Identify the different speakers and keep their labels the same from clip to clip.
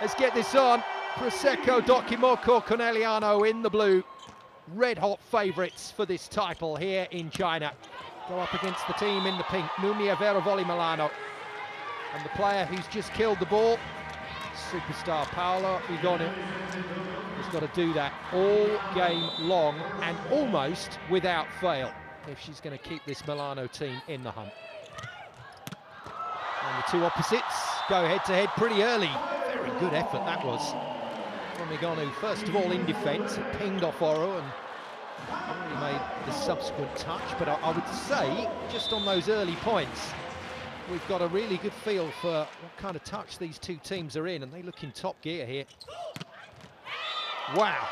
Speaker 1: Let's get this on. Prosecco, Imoco, Conegliano in the blue. Red-hot favourites for this title here in China. Go up against the team in the pink, Numia, Vero, Volley, Milano. And the player who's just killed the ball, superstar Paolo Igonu, has got to do that all game long and almost without fail if she's going to keep this Milano team in the hunt. And the two opposites go head-to-head pretty early. Very good effort that was from Igonu. First of all in defence, it pinged off Oro and already made the subsequent touch. But I would say, just on those early points, we've got a really good feel for what kind of touch these two teams are in, and they look in top gear here. Wow.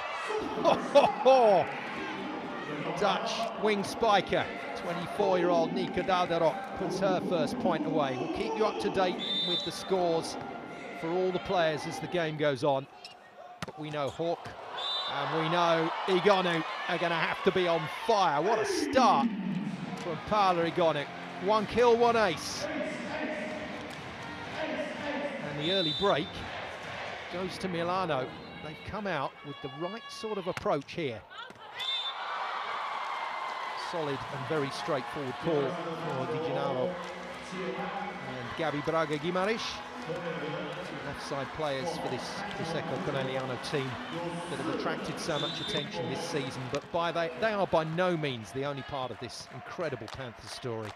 Speaker 1: Dutch wing spiker, 24-year-old Nika Dalderot puts her first point away. We'll keep you up to date with the scores for all the players as the game goes on. But we know Hawk and we know Igonu are going to have to be on fire. What a start from Paola Igonu. 1 kill, 1 ace. And the early break goes to Milano. They've come out with the right sort of approach here. Solid and very straightforward call for Di Gennaro and Gabi Braga Guimarães. Two offside players for this Prosecco Conegliano team that have attracted so much attention this season, but they are by no means the only part of this incredible Panthers story.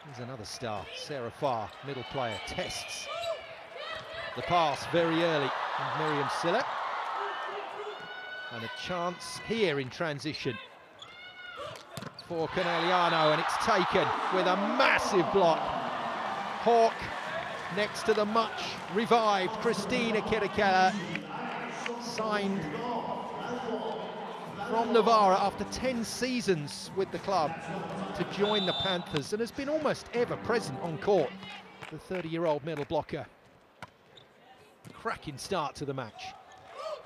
Speaker 1: Here's another star, Sarah Farr, middle player, tests the pass very early, and Miriam Siller. And a chance here in transition for Conegliano, and it's taken with a massive block. Hawk next to the much revived Christina Kirikella, signed from Navarra after 10 seasons with the club to join the Panthers, and has been almost ever present on court. The 30-year-old middle blocker. Cracking start to the match.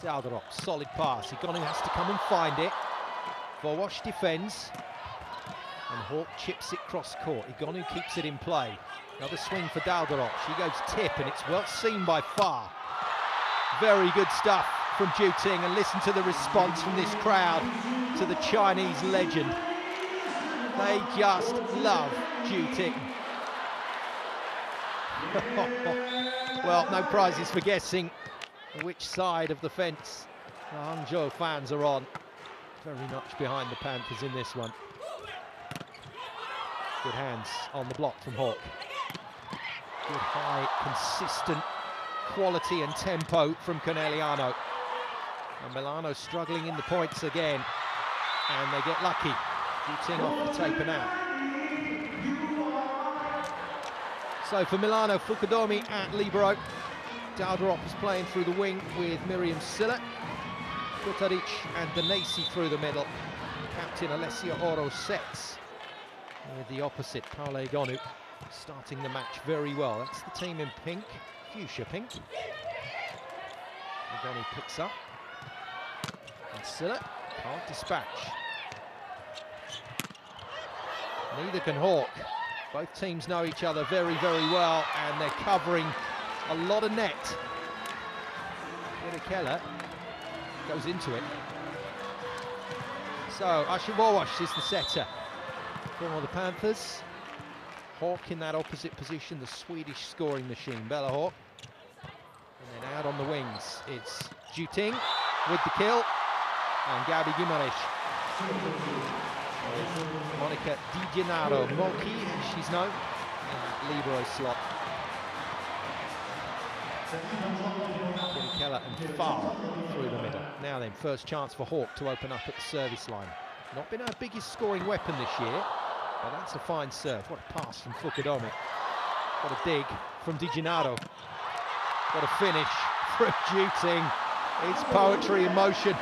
Speaker 1: Dalderot, solid pass. Igonu has to come and find it. Vorwash defends. And Hawk chips it cross court. Igonu keeps it in play. Another swing for Dalderot. She goes tip, and it's well seen by Farr. Very good stuff from Ju Ting, and listen to the response from this crowd to the Chinese legend. They just love Ju Ting. Well, no prizes for guessing which side of the fence the Hangzhou fans are on. Very much behind the Panthers in this one. Good hands on the block from Hawk. Good high, consistent quality and tempo from Conegliano. And Milano struggling in the points again. And they get lucky. Ju Ting off the tape and out. So for Milano, Fukudomi at libero. Dalderot is playing through the wing with Miriam Siller. Kutaric and Danesi through the middle. Captain Alessia Oro sets with the opposite, Paola Igonu, starting the match very well. That's the team in pink, fuchsia pink. Igonu picks up. And Siller can't dispatch. Neither can Hawk. Both teams know each other very, very well, and they're covering a lot of net. Kirikella goes into it. So Asha Vorwash is the setter for the Panthers. Hawk in that opposite position, the Swedish scoring machine, Bella Hawk. And then out on the wings, it's Ju Ting with the kill, and Gabi Guimarães. Monica Di Gennaro, Moki, she's known, in libero slot. Kirikella and Farr through the middle. Now then, first chance for Hawk to open up at the service line. Not been our biggest scoring weapon this year, but that's a fine serve. What a pass from Fukudomi. What a dig from Di Gennaro. What a finish from Ju Ting. It's poetry in motion.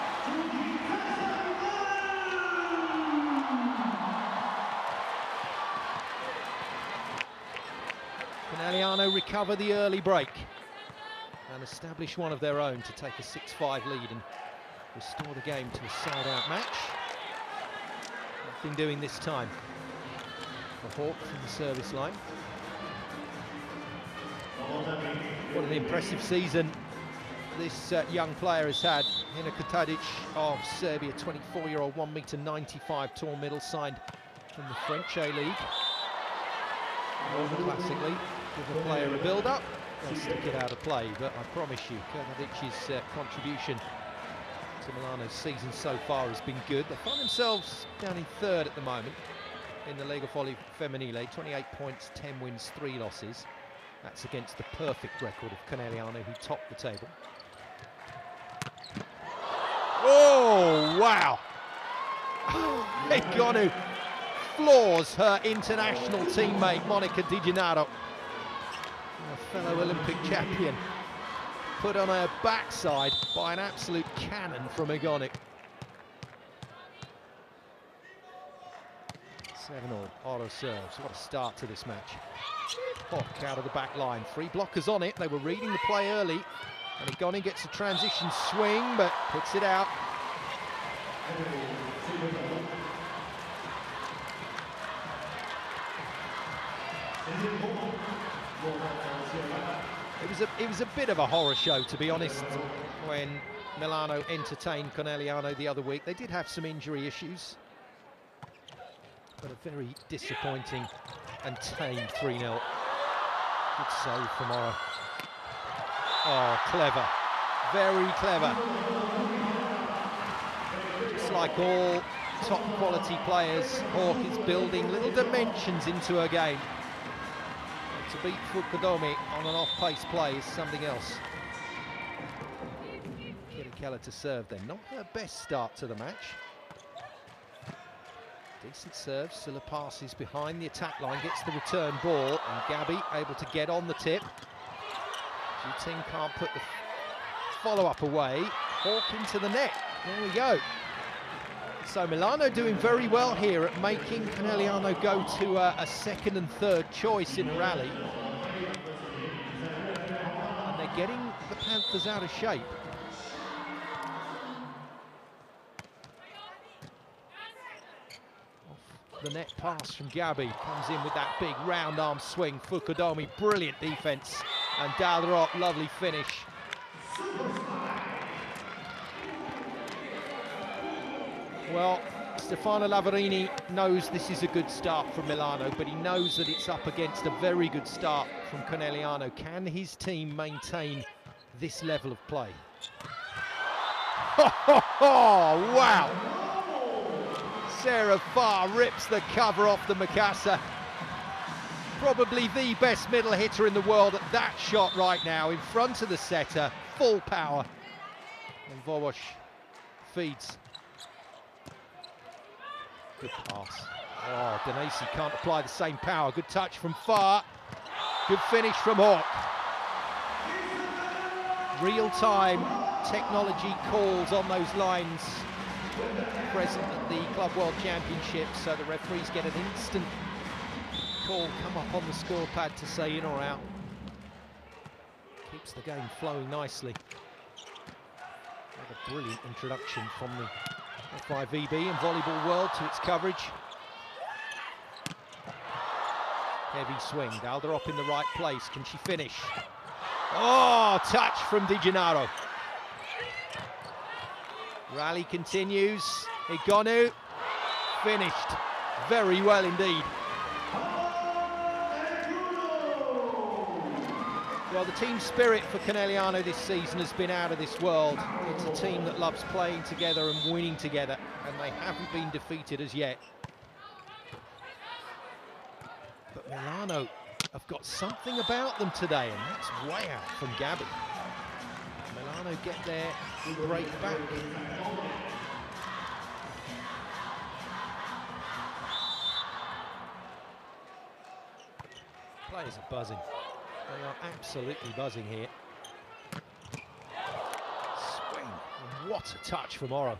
Speaker 1: Conegliano recover the early break and establish one of their own to take a 6-5 lead and restore the game to a side-out match. Nothing doing this time for Hawk from the service line. What an impressive season this young player has had. Imoco of Serbia, 24-year-old, 1m95 tall middle, signed from the French A-League. Classically, give a player a build-up, they'll stick it out of play, but I promise you, Kernadic's contribution to Milano's season so far has been good. They find themselves down in third at the moment in the Lega Volley Femminile, 28 points, 10 wins, 3 losses. That's against the perfect record of Conegliano, who topped the table. Oh, wow! Egonu floors her international teammate, Monica Di Gennaro, a fellow Olympic champion, put on her backside by an absolute cannon from Egonu. 7-all, Oro serves. What a start to this match. Hock out of the back line. 3 blockers on it. They were reading the play early. And Egonu gets a transition swing, but puts it out. It was a bit of a horror show, to be honest, when Milano entertained Conegliano the other week. They did have some injury issues, but a very disappointing and tame 3-0. Good save from Oro. Oh, clever. Very clever. Just like all top quality players, Hawk is building little dimensions into her game. And to beat Fukudomi on an off-pace play is something else. Keller to serve then. Not her best start to the match. Decent serve, Silla passes behind the attack line, gets the return ball, and Gabby able to get on the tip. G-Team can't put the follow-up away. Hawk into the net. There we go. So Milano doing very well here at making Conegliano go to a second and third choice in a rally. And they're getting the Panthers out of shape. The net pass from Gabby comes in with that big round arm swing. Fukudomi, brilliant defense, and Dalderot, lovely finish. Well, Stefano Lavarini knows this is a good start from Milano, but he knows that it's up against a very good start from Conegliano. Can his team maintain this level of play? Oh, wow! Sarah Farr rips the cover off the Mikasa. Probably the best middle hitter in the world at that shot right now, in front of the setter, full power. And Vowosh feeds. Good pass. Oh, Denesi can't apply the same power. Good touch from Farr. Good finish from Hawk. Real-time technology calls on those lines present at the Club World Championship, so the referees get an instant call come up on the scorepad to say in or out. Keeps the game flowing nicely. What a brilliant introduction from the FIVB and Volleyball World to its coverage. Heavy swing, Dalderop in the right place. Can she finish? Oh, touch from Di Gennaro. Rally continues. Egonu finished very well indeed. Well, the team spirit for Conegliano this season has been out of this world. It's a team that loves playing together and winning together, and they haven't been defeated as yet. But Milano have got something about them today, and that's way out from Gabby. Milano get their break back. Players are buzzing. They are absolutely buzzing here. Swing, and what a touch from Oro.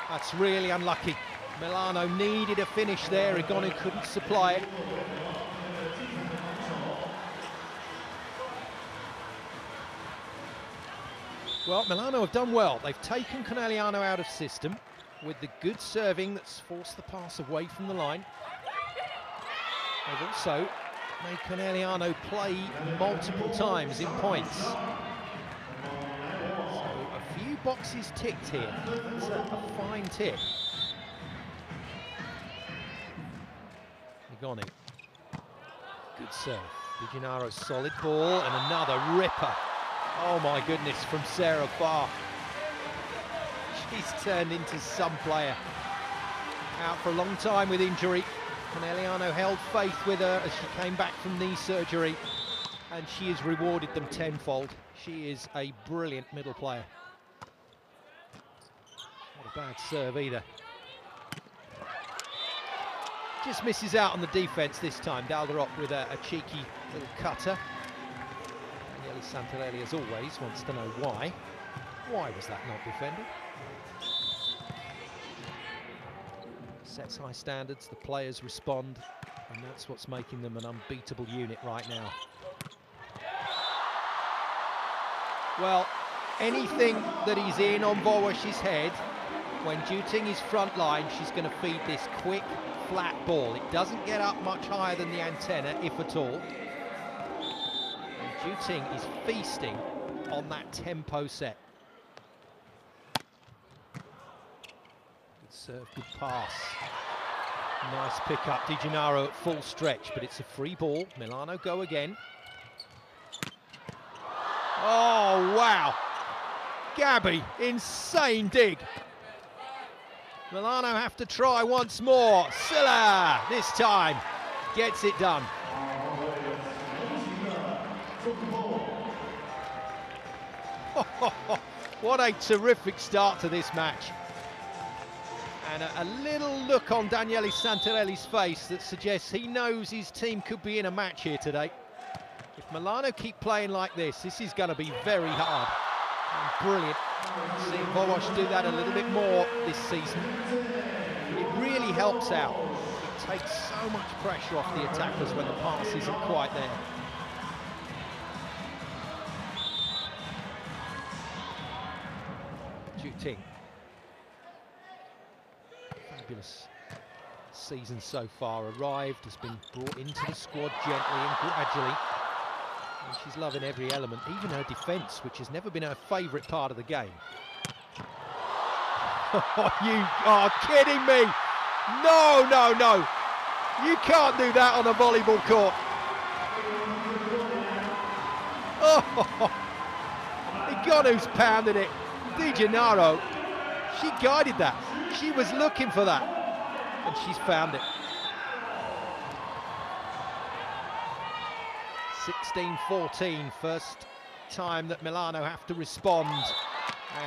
Speaker 1: That's really unlucky. Milano needed a finish there. Egonu couldn't supply it. Well, Milano have done well. They've taken Conegliano out of system with the good serving that's forced the pass away from the line. They've also made Conegliano play multiple times in points. So a few boxes ticked here. That's a fine tip. Igoni. Good serve. Di Gennaro, solid ball, and another ripper. Oh my goodness, from Sarah Farr. She's turned into some player. Out for a long time with injury. Conegliano held faith with her as she came back from knee surgery, and she has rewarded them tenfold. She is a brilliant middle player. Not a bad serve either. Just misses out on the defence this time. Dalderot with a cheeky little cutter. Daniele Santarelli, as always, wants to know why. Why was that not defended? Sets high standards, the players respond, and that's what's making them an unbeatable unit right now. Well, anything that is in on Vołasz's head, when Juting is front line, she's going to feed this quick, flat ball. It doesn't get up much higher than the antenna, if at all. And Juting is feasting on that tempo set. Good serve, good pass. Nice pick up, Di Gennaro at full stretch, but it's a free ball. Milano go again. Oh, wow. Gabby, insane dig. Milano have to try once more. Silla, this time, gets it done. What a terrific start to this match. And a little look on Daniele Santarelli's face that suggests he knows his team could be in a match here today. If Milano keep playing like this is going to be very hard. And brilliant. Seeing Vołasz's do that a little bit more this season. It really helps out. It takes so much pressure off the attackers when the pass isn't quite there. Juting. Fabulous season so far. Arrived, has been brought into the squad gently and gradually. And she's loving every element, even her defence, which has never been her favourite part of the game. You are kidding me! No, no, no! You can't do that on a volleyball court. Oh, Iganu's pounded it. Di Gennaro, she guided that. She was looking for that, and she's found it. 16-14, first time that Milano have to respond.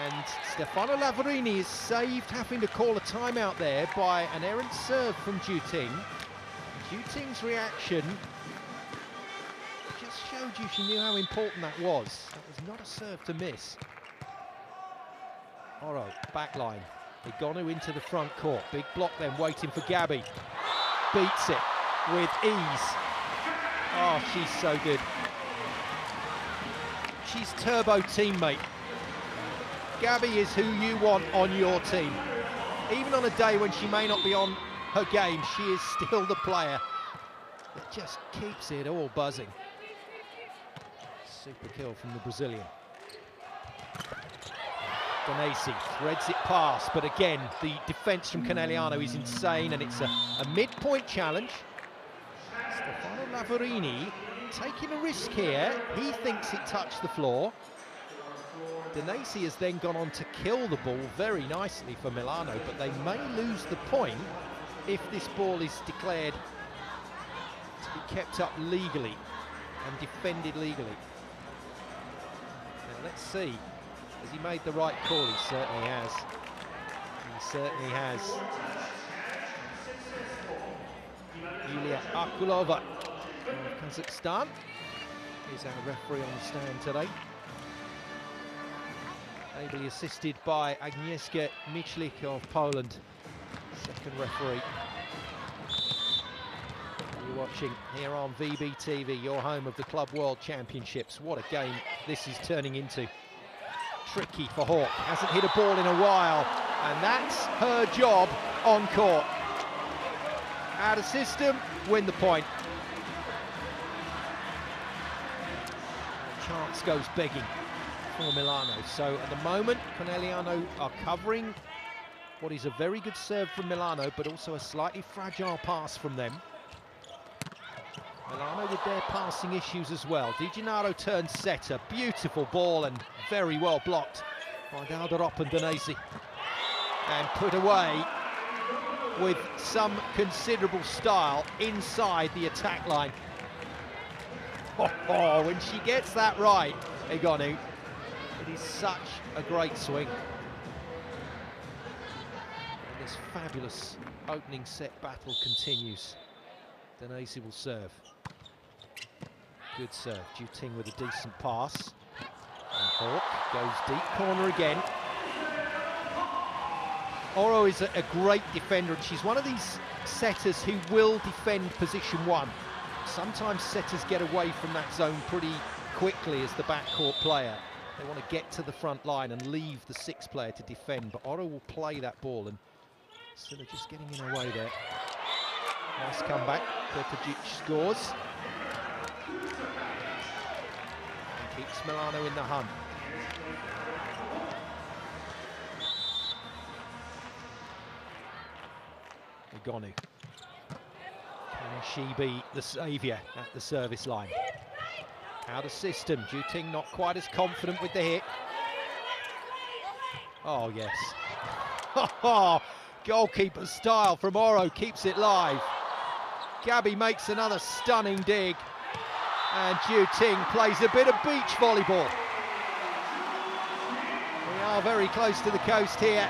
Speaker 1: And Stefano Lavorini is saved having to call a timeout there by an errant serve from Juting. Juting's reaction just showed you she knew how important that was. That was not a serve to miss. Oro, back line. Igonu into the front court. Big block then waiting for Gabby. Beats it with ease. Oh, she's so good. She's turbo teammate. Gabby is who you want on your team. Even on a day when she may not be on her game, she is still the player that just keeps it all buzzing. Super kill from the Brazilian. Donesi threads it past, but again, the defence from Conegliano is insane, and it's a mid-point challenge. Stefano Lavorini taking a risk here. He thinks it touched the floor. Donesi has then gone on to kill the ball very nicely for Milano, but they may lose the point if this ball is declared to be kept up legally and defended legally. Now let's see. Has he made the right call? He certainly has. He certainly has. Yulia Akulova of Kazakhstan is our referee on the stand today. Ably assisted by Agnieszka Michlik of Poland, second referee. You're watching here on FIVB TV, your home of the Club World Championships. What a game this is turning into. Tricky for Hawk, hasn't hit a ball in a while, and that's her job on court. Out of system, win the point. chance goes begging for Milano. So at the moment, Conegliano are covering what is a very good serve from Milano, but also a slightly fragile pass from them. Milano with their passing issues as well. Di Gennaro turns setter. Beautiful ball and very well blocked by Dalderop and Danesi. And put away with some considerable style inside the attack line. Oh, when she gets that right, Egonu, it is such a great swing. And this fabulous opening set battle continues. Danesi will serve. Good serve. Juting with a decent pass. And Hawk goes deep corner again. Oro is a great defender, and she's one of these setters who will defend position one. Sometimes setters get away from that zone pretty quickly as the backcourt player. They want to get to the front line and leave the sixth player to defend, but Oro will play that ball, and Silla just getting in her way there. Nice comeback. Kurtajic scores. And keeps Milano in the hunt. Egonu. Can she be the saviour at the service line? Out of system. Juting not quite as confident with the hit. Oh, yes. Goalkeeper style from Oro keeps it live. Gabby makes another stunning dig. And Juting plays a bit of beach volleyball. We are very close to the coast here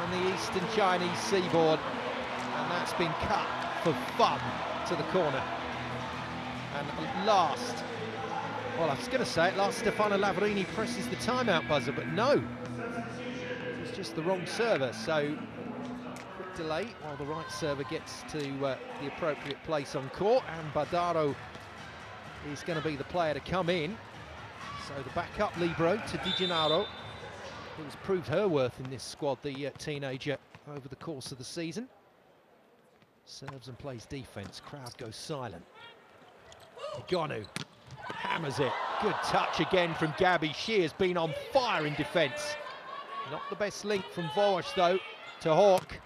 Speaker 1: on the eastern Chinese seaboard. And that's been cut for fun to the corner. And at last, well, I was going to say at last Stefano Lavarini presses the timeout buzzer, but no. It's just the wrong server, so quick delay while the right server gets to the appropriate place on court, and Badaro is going to be the player to come in. So the backup libero to Di Gennaro, who's proved her worth in this squad, the teenager, over the course of the season. Serves and plays defence, crowd goes silent. Egonu hammers it. Good touch again from Gabby. She has been on fire in defence. Not the best link from Voash though to Hawk.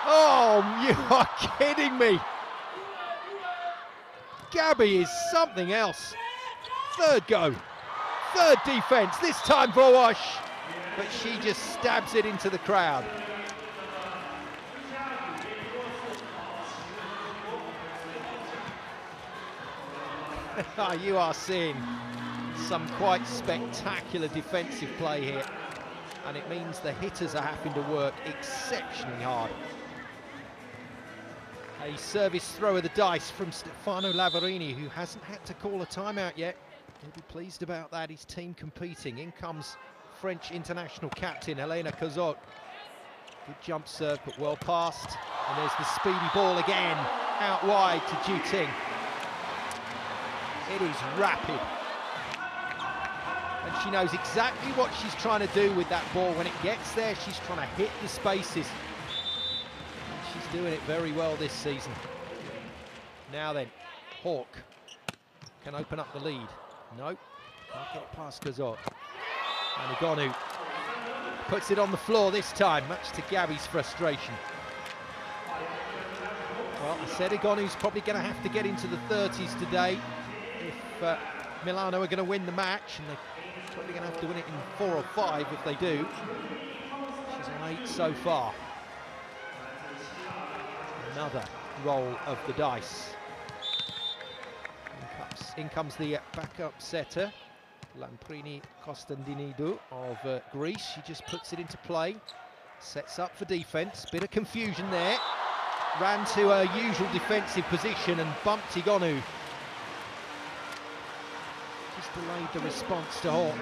Speaker 1: Oh, you are kidding me. Gabby is something else. Third go, third defence, this time Voash, but she just stabs it into the crowd. You are seeing some quite spectacular defensive play here, and it means the hitters are having to work exceptionally hard. A service throw of the dice from Stefano Lavarini, who hasn't had to call a timeout yet. He'll be pleased about that, his team competing. In comes French international captain Helena Cazot. Good jump serve, but well passed. And there's the speedy ball again, out wide to Juting. It is rapid. And she knows exactly what she's trying to do with that ball. When it gets there, she's trying to hit the spaces. And she's doing it very well this season. Now then, Hawk can open up the lead. Nope, can't get past Cazot. And Egonu puts it on the floor this time, much to Gabby's frustration. Well, I said Egonu's probably going to have to get into the 30s today if Milano are going to win the match, and they're probably going to have to win it in 4 or 5 if they do. She's on 8 so far. Another roll of the dice. In comes the backup setter, Lamprini Costandinidou of Greece. She just puts it into play, sets up for defence. Bit of confusion there. Ran to her usual defensive position and bumped Egonu. Just delayed the response to Hawk.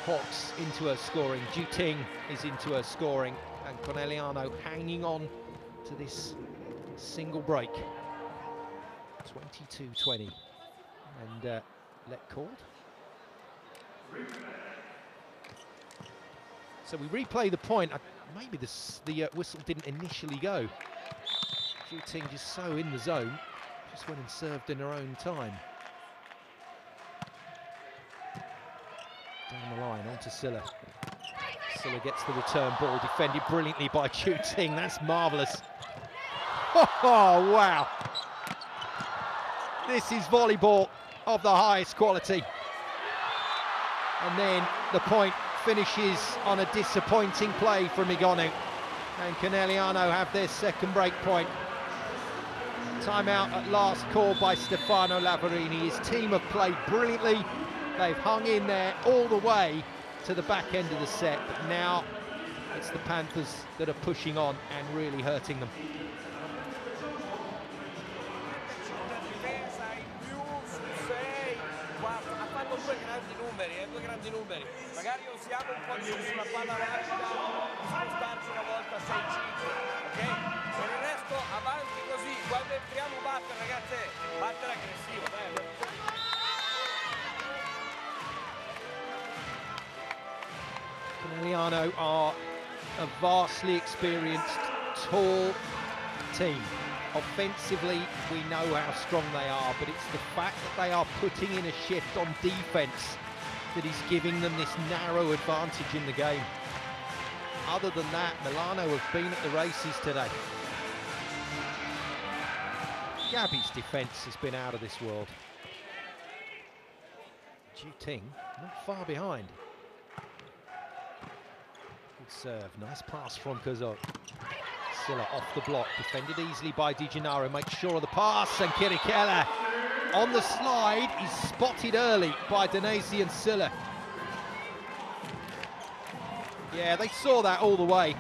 Speaker 1: Hawk's into her scoring. Juting is into her scoring. And Conegliano hanging on to this single break. 22-20. And let called. So we replay the point. Maybe the whistle didn't initially go. Shooting just so in the zone, just went and served in her own time. Down the line, onto Silla. Silla gets the return ball, defended brilliantly by Chu Ting. That's marvellous. Oh, wow. This is volleyball of the highest quality. And then the point finishes on a disappointing play from Igonu. And Conegliano have their second break point. Timeout at last called by Stefano Lavarini. His team have played brilliantly. They've hung in there all the way to the back end of the set, but now it's the Panthers that are pushing on and really hurting them.
Speaker 2: Magari usiamo un po' di sulla palla rapida, spostarci una volta 6-5, ok? Per il resto avanti così, quando entriamo battere ragazze, battere aggressivo, dai.
Speaker 1: Conegliano are a vastly experienced, tall team. Offensively, we know how strong they are, but it's the fact that they are putting in a shift on defence that is giving them this narrow advantage in the game. Other than that, Milano have been at the races today. Gabby's defence has been out of this world. Chu Ting not far behind. Good serve, nice pass from Kazok. Silla off the block, defended easily by Di Gennaro, makes sure of the pass, and Kirikella on the slide, he's spotted early by Danesi and Silla. Yeah, they saw that all the way.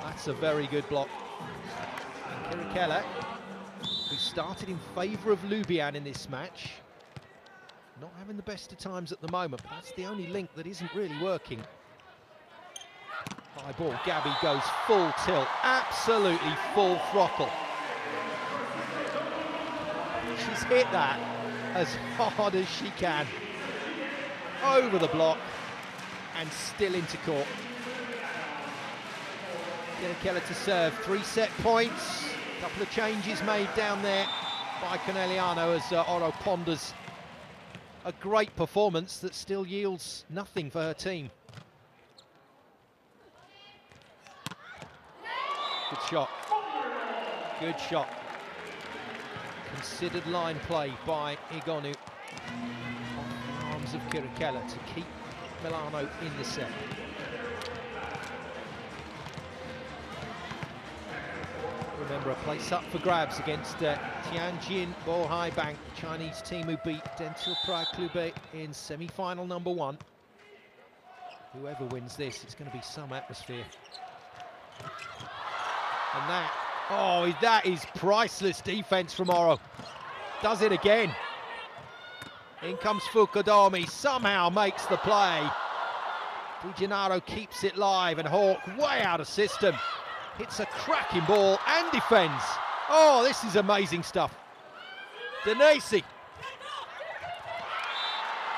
Speaker 1: That's a very good block. And Kirikella, who started in favour of Lubian in this match, not having the best of times at the moment, but that's the only link that isn't really working. High ball, Gabby goes full tilt, absolutely full throttle. She's hit that as hard as she can. Over the block and still into court. Kirikella to serve, 3 set points. A couple of changes made down there by Conegliano as Oro ponders a great performance that still yields nothing for her team. Good shot. Good shot. Considered line play by Igonu on the arms of Kirikella to keep Milano in the set. Remember, a place up for grabs against Tianjin Bohai Bank, the Chinese team who beat Dentil Prague Clube in semi-final number 1. Whoever wins this, it's going to be some atmosphere. And that, oh, that is priceless defense from Oro. Does it again. In comes Fukudomi, somehow makes the play. Di Gennaro keeps it live, and Hawk way out of system. Hits a cracking ball and defends. Oh, this is amazing stuff. Danesi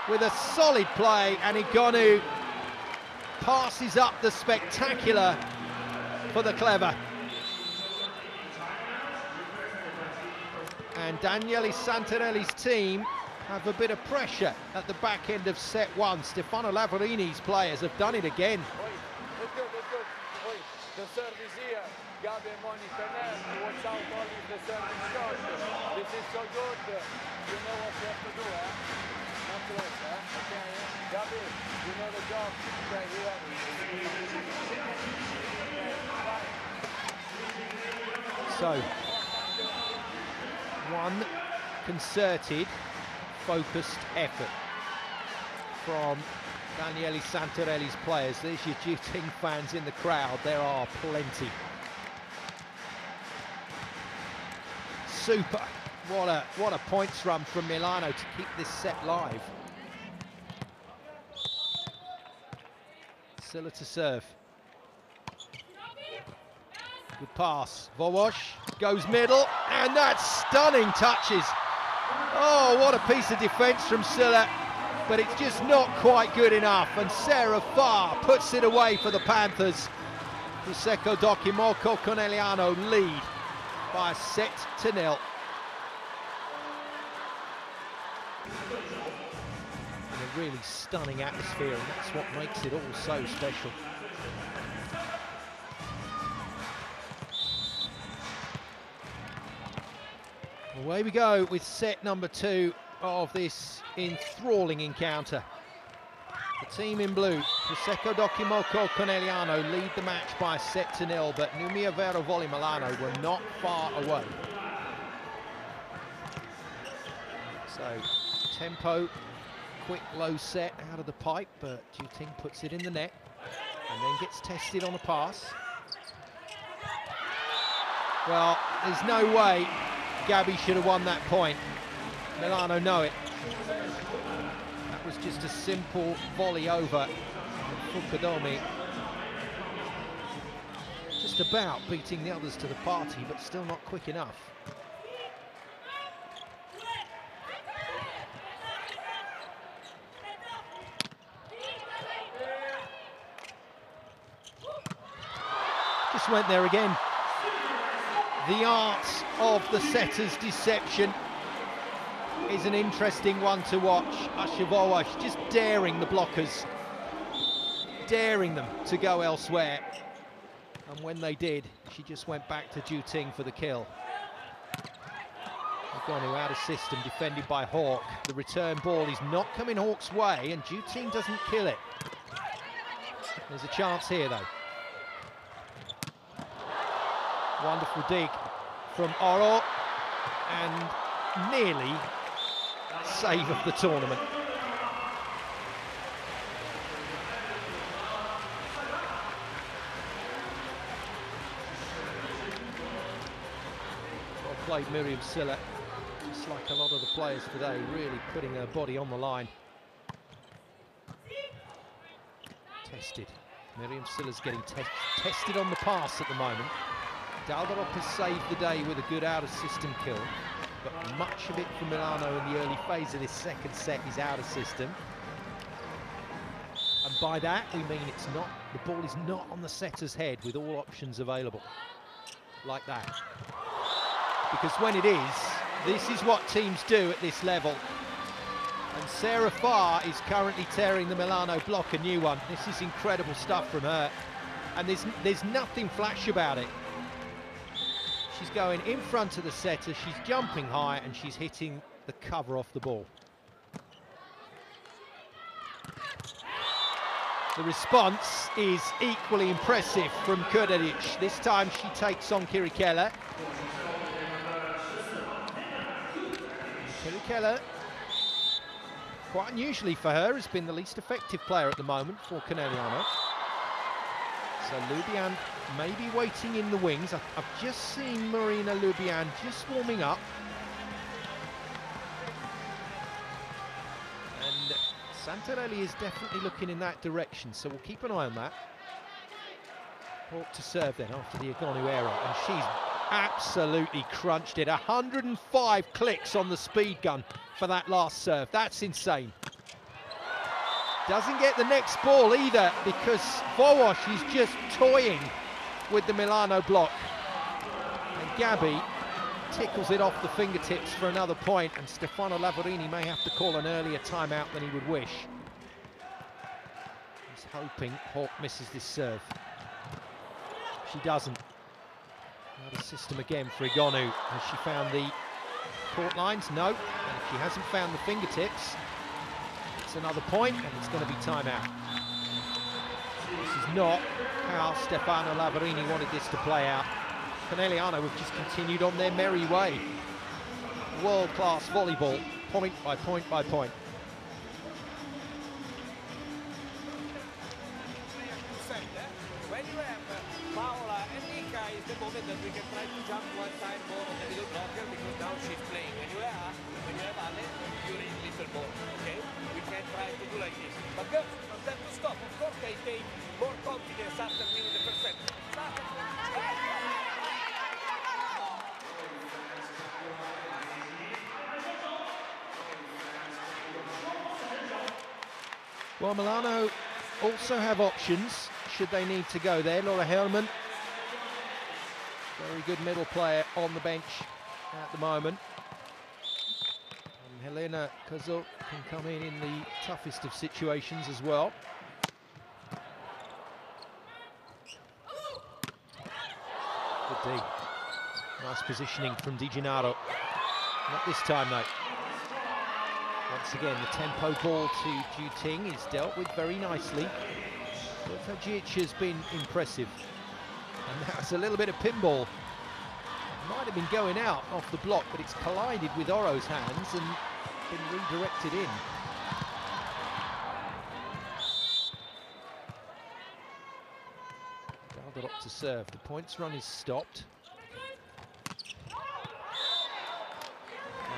Speaker 1: with a solid play, and Igonu passes up the spectacular for the clever. And Daniele Santarelli's team have a bit of pressure at the back end of set 1. Stefano Lavarini's players have done it again.
Speaker 2: The service here, Gabi and monitor them, watch out only if the service short. This is so good, you know what you have to do, eh? Not close, eh? Okay, Gabi, you know the job, okay, here.
Speaker 1: So, one concerted, focused effort from Daniele Santarelli's players. There's your Chu Ting fans in the crowd. There are plenty. Super. What a points run from Milano to keep this set live. Silla to serve. Good pass. Vowosh goes middle, and that's stunning touches. Oh, what a piece of defence from Silla. But it's just not quite good enough, and Sarah Farr puts it away for the Panthers. Prosecco Doc Imoco Conegliano lead by a set to 0. In a really stunning atmosphere, and that's what makes it all so special. Away we go with set number 2 of this enthralling encounter. The team in blue, Prosecco Imoco Conegliano, lead the match by a set to 0, but Numia, Vero, Volley, Milano were not far away. So, tempo, quick low set out of the pipe, but Juting puts it in the net and then gets tested on a pass. Well, there's no way Gabi should have won that point. Milano know it. That was just a simple volley over. Fukudomi just about beating the others to the party, but still not quick enough. Just went there again. The art of the setter's deception is an interesting one to watch. Ashivowa just daring the blockers, daring them to go elsewhere. And when they did, she just went back to Juting for the kill. Agonu out of system, defended by Hawk. The return ball is not coming Hawk's way, and Juting doesn't kill it. There's a chance here, though. Wonderful dig from Oro, and nearly save of the tournament. Well played, Miriam Silla, just like a lot of the players today, really putting her body on the line. Tested. Miriam Silla's getting tested on the pass at the moment. Daldarop has saved the day with a good out-of-system kill, but much of it for Milano in the early phase of this second set is out of system. And by that, we mean it's not, the ball is not on the setter's head with all options available, like that. Because when it is, this is what teams do at this level. And Sarah Farr is currently tearing the Milano block a new one. This is incredible stuff from her. And there's nothing flash about it. She's going in front of the setter, she's jumping high, and she's hitting the cover off the ball. The response is equally impressive from Kurdadic. This time she takes on Kirikela. Kirikela, quite unusually for her, has been the least effective player at the moment for Conegliano. So Lubian may be waiting in the wings. I've just seen Marina Lubian just warming up. And Santarelli is definitely looking in that direction, so we'll keep an eye on that. Hawk to serve then after the Agonu error, and she's absolutely crunched it. 105 clicks on the speed gun for that last serve. That's insane. Doesn't get the next ball either, because Vowash is just toying with the Milano block. And Gabi tickles it off the fingertips for another point, and Stefano Lavorini may have to call an earlier timeout than he would wish. He's hoping Hawk misses this serve. She doesn't. Out of system again for Agonu. Has she found the court lines? No. And if she hasn't found the fingertips, it's another point, and it's going to be timeout. This is not how Stefano Lavorini wanted this to play out. Conegliano have just continued on their merry way. World-class volleyball, point by point by point.
Speaker 2: When you have Paola and Nika, is the moment that we can try to jump one time more on the middle blocker, because now she's playing. When you have Ale, you need a little more, okay? We can try to do like this. But girls, from them to stop. Of course they take more confidence after winning the first set.
Speaker 1: Well, Milano also have options should they need to go there. Laura Hellman Very good middle player on the bench at the moment. And Helena Kazuk can come in the toughest of situations as well. Good D. Nice positioning from Di Gennaro. Not this time though. Once again, the tempo ball to Ju Ting is dealt with very nicely. But Fajic has been impressive. And that's a little bit of pinball. Might have been going out off the block, but it's collided with Oro's hands and been redirected in. Dalderop to serve. The points run is stopped.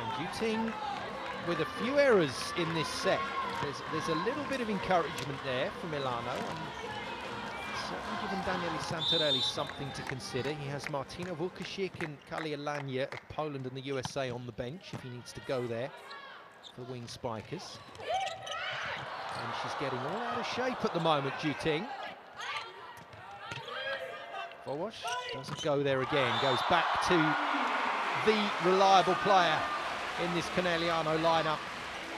Speaker 1: And Ju Ting with a few errors in this set. There's a little bit of encouragement there for Milano, and certainly given Daniele Santarelli something to consider. He has Martina Vukasik and Kalia Lanya of Poland and the USA on the bench if he needs to go there for wing spikers. And she's getting all out of shape at the moment, Ju Ting. Volley doesn't go there again, goes back to the reliable player in this Conegliano lineup,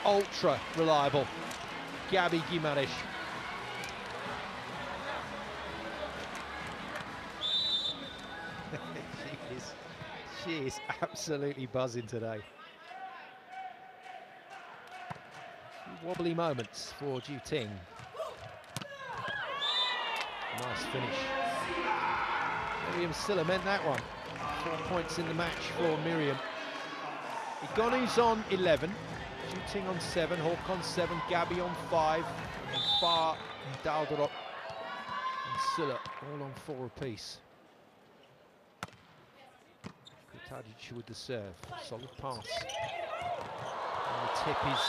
Speaker 1: ultra reliable, Gabi Guimaraes. She is absolutely buzzing today. Wobbly moments for Ju Ting. Nice finish. Miriam Silla meant that one. 4 points in the match for Miriam. Igonu's on 11, Ju Ting on 7, Hawk on 7, Gabi on 5, and Far, and Dalderop, and Silla all on 4 apiece. Tadic with the serve, solid pass. And the tip is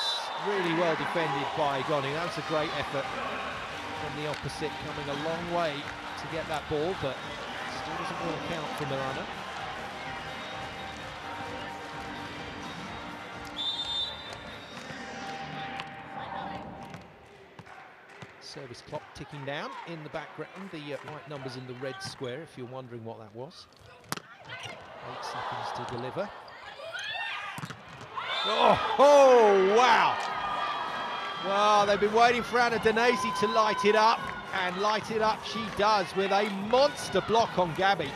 Speaker 1: really well defended by Igonu. That was a great effort from the opposite, coming a long way to get that ball, but still doesn't work out for Milano. Service clock ticking down in the background, the white numbers in the red square, if you're wondering what that was. 8 seconds to deliver. Oh, wow! Well, they've been waiting for Anna Danesi to light it up, and light it up she does with a monster block on Gabi.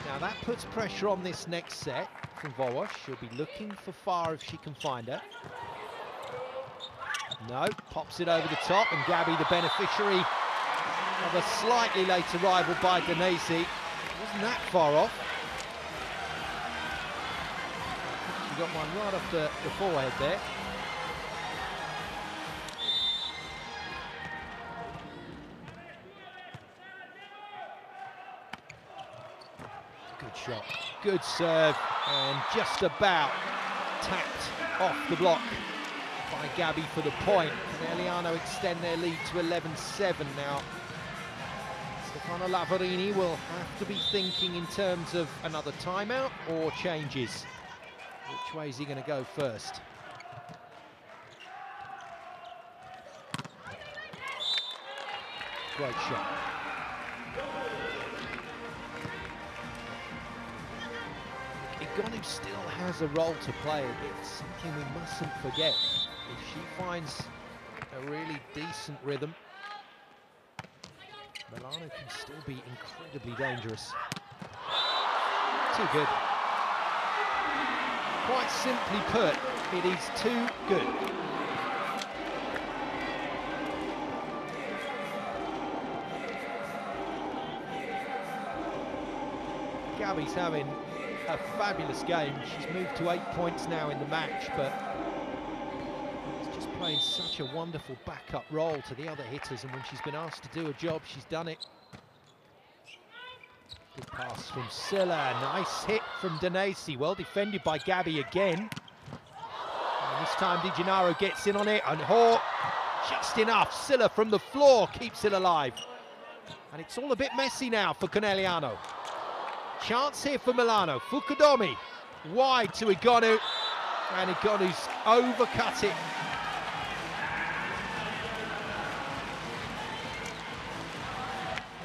Speaker 1: Now that puts pressure on this next set from Volley. She'll be looking for Far if she can find her. No, pops it over the top, and Gabi, the beneficiary of a slightly late arrival by Danesi. Wasn't that far off. She got one right off the forehead there. Good shot, good serve, and just about tapped off the block by Gabi for the point. Conegliano extend their lead to 11-7 now. Stefano Lavarini will have to be thinking in terms of another timeout or changes. Which way is he going to go first? Great shot. Igonu still has a role to play. It's something we mustn't forget. If she finds a really decent rhythm, Milano can still be incredibly dangerous. Too good. Quite simply put, it is too good. Gabi's having a fabulous game. She's moved to 8 points now in the match, but she's just playing such a wonderful backup role to the other hitters, and when she's been asked to do a job, she's done it. Good pass from Silla, nice hit from Danesi, well defended by Gabi again. And this time Di Gennaro gets in on it, and Hawk, just enough. Silla from the floor keeps it alive. And it's all a bit messy now for Conegliano. Chance here for Milano. Fukudomi wide to Igonu, and Igonu's overcut it.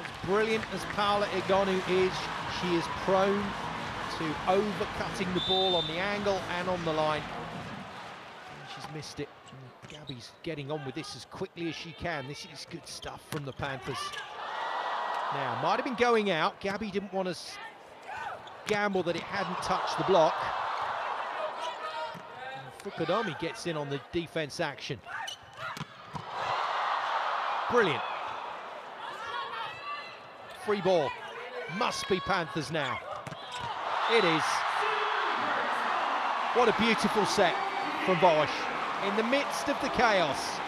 Speaker 1: As brilliant as Paula Egonu is, she is prone to overcutting the ball on the angle and on the line. And she's missed it. And Gabby's getting on with this as quickly as she can. This is good stuff from the Panthers. Now, might have been going out. Gabby didn't want to gamble that it hadn't touched the block. And Fukudomi gets in on the defense action. Brilliant. Free ball. Must be Panthers now. It is. What a beautiful set from Bosch. In the midst of the chaos,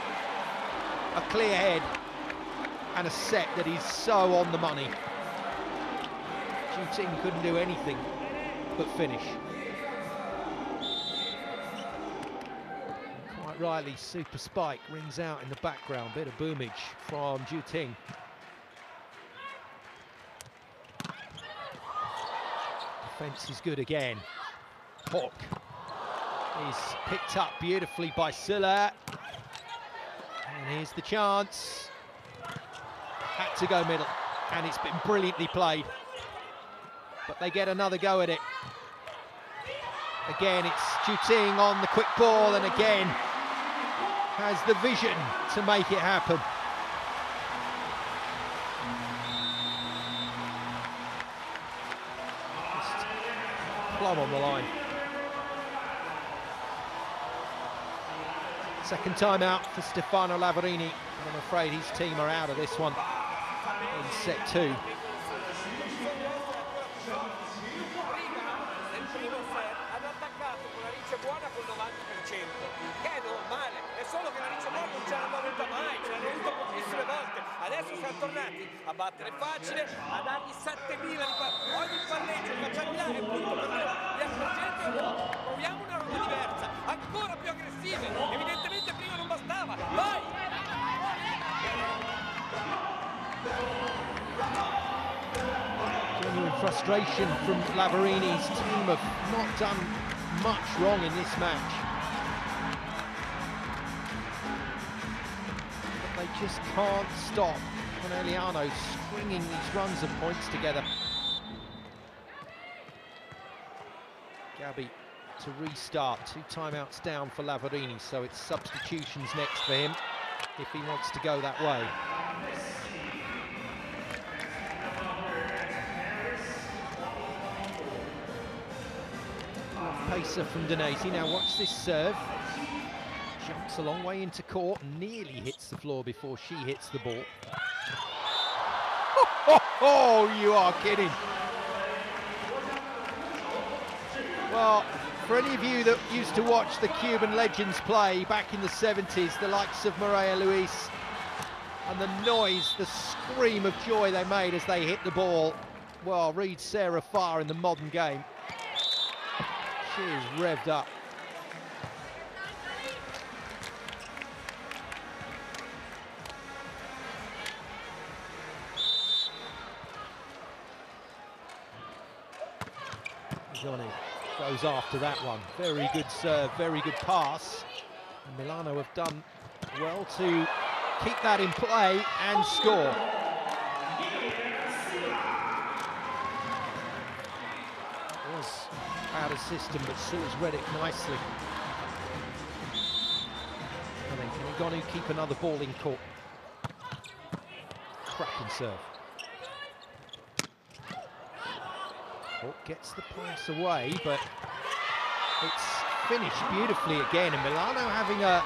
Speaker 1: a clear head and a set that is so on the money. Ju Ting couldn't do anything but finish. And quite rightly, Super Spike rings out in the background. Bit of boomage from Ju Ting. Defense is good again. Hawk is picked up beautifully by Silla. And here's the chance. Had to go middle, and it's been brilliantly played. But they get another go at it. Again, it's Ju Ting on the quick ball, and again has the vision to make it happen. Plum on the line. Second timeout for Stefano Lavarini. I'm afraid his team are out of this one in set 2.
Speaker 3: Adesso siamo tornati a battere facile, a dargli 7.000 di ogni palleggio, li facciamo dare punto per gli accorgenti. Proviamo una roba diversa, ancora più aggressive. Evidentemente prima non bastava. Vai!
Speaker 1: Genuine frustration from Lavarini's team have not done much wrong in this match. They just can't stop Conegliano stringing these runs of points together. Gabby to restart, 2 timeouts down for Lavarini, so it's substitutions next for him if he wants to go that way. Pacer from Danesi. Now watch this serve. Jumps a long way into court, nearly hits the floor before she hits the ball. Oh, you are kidding. Well, for any of you that used to watch the Cuban legends play back in the 70s, the likes of Maria Luis, and the noise, the scream of joy they made as they hit the ball, well, read Sarah Farr in the modern game. She is revved up. Johnny goes after that one. Very good serve, very good pass. And Milano have done well to keep that in play and score. It was out of system, but Sule's read it nicely. And then Conegliano keep another ball in court. Cracking serve. Gets the pass away, but it's finished beautifully again. And Milano having a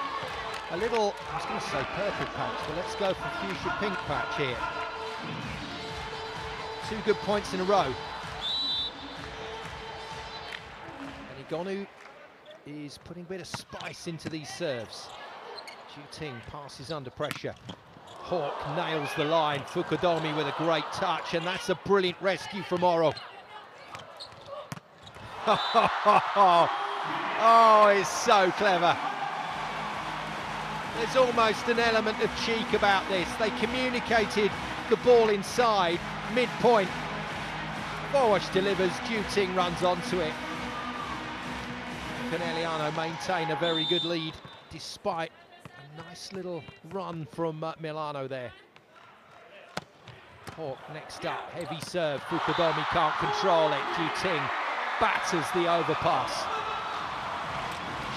Speaker 1: little, I was going to say purple patch, but let's go for fuchsia pink patch here. 2 good points in a row. And Egonu is putting a bit of spice into these serves. Ju Ting passes under pressure. Hawk nails the line. Fukudomi with a great touch, and that's a brilliant rescue from Oro. Oh, it's so clever. There's almost an element of cheek about this. They communicated the ball inside, mid-point. Bosch delivers, Ju Ting runs onto it. Conegliano maintain a very good lead, despite a nice little run from Milano there. Hawk next up, heavy serve. Fukudomi can't control it. Juting batters the overpass.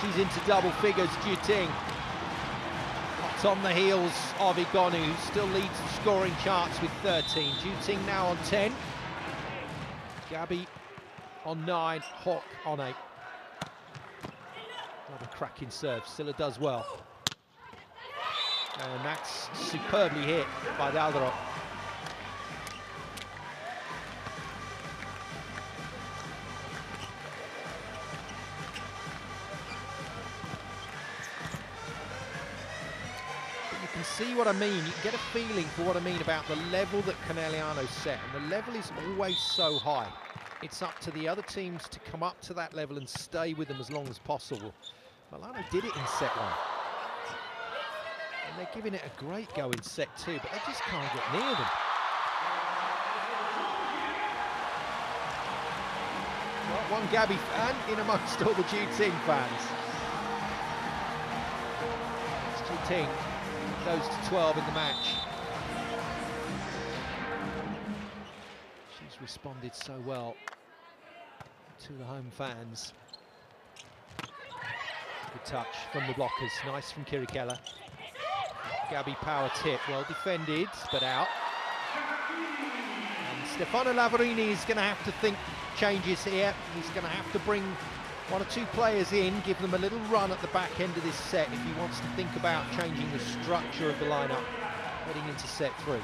Speaker 1: She's into double figures, Juting. Hot on the heels of Igonu, who still leads the scoring charts with 13. Juting now on 10. Gabi on 9, Hawk on 8. Another cracking serve, Silla does well. And that's superbly hit by Daldro. See what I mean, you can get a feeling for what I mean about the level that Conegliano set, and the level is always so high. It's up to the other teams to come up to that level and stay with them as long as possible. Milano did it in set 1. And they're giving it a great go in set 2, but they just can't get near them. Got one Gabi fan in amongst all the Juting fans. It's Juting. Goes to 12 in the match. She's responded so well to the home fans. Good touch from the blockers, nice from Kirikella. Gabi power tip, well defended, but out. And Stefano Lavorini is going to have to think changes here. He's going to have to bring 1 or 2 players in, give them a little run at the back end of this set if he wants to think about changing the structure of the lineup heading into set 3.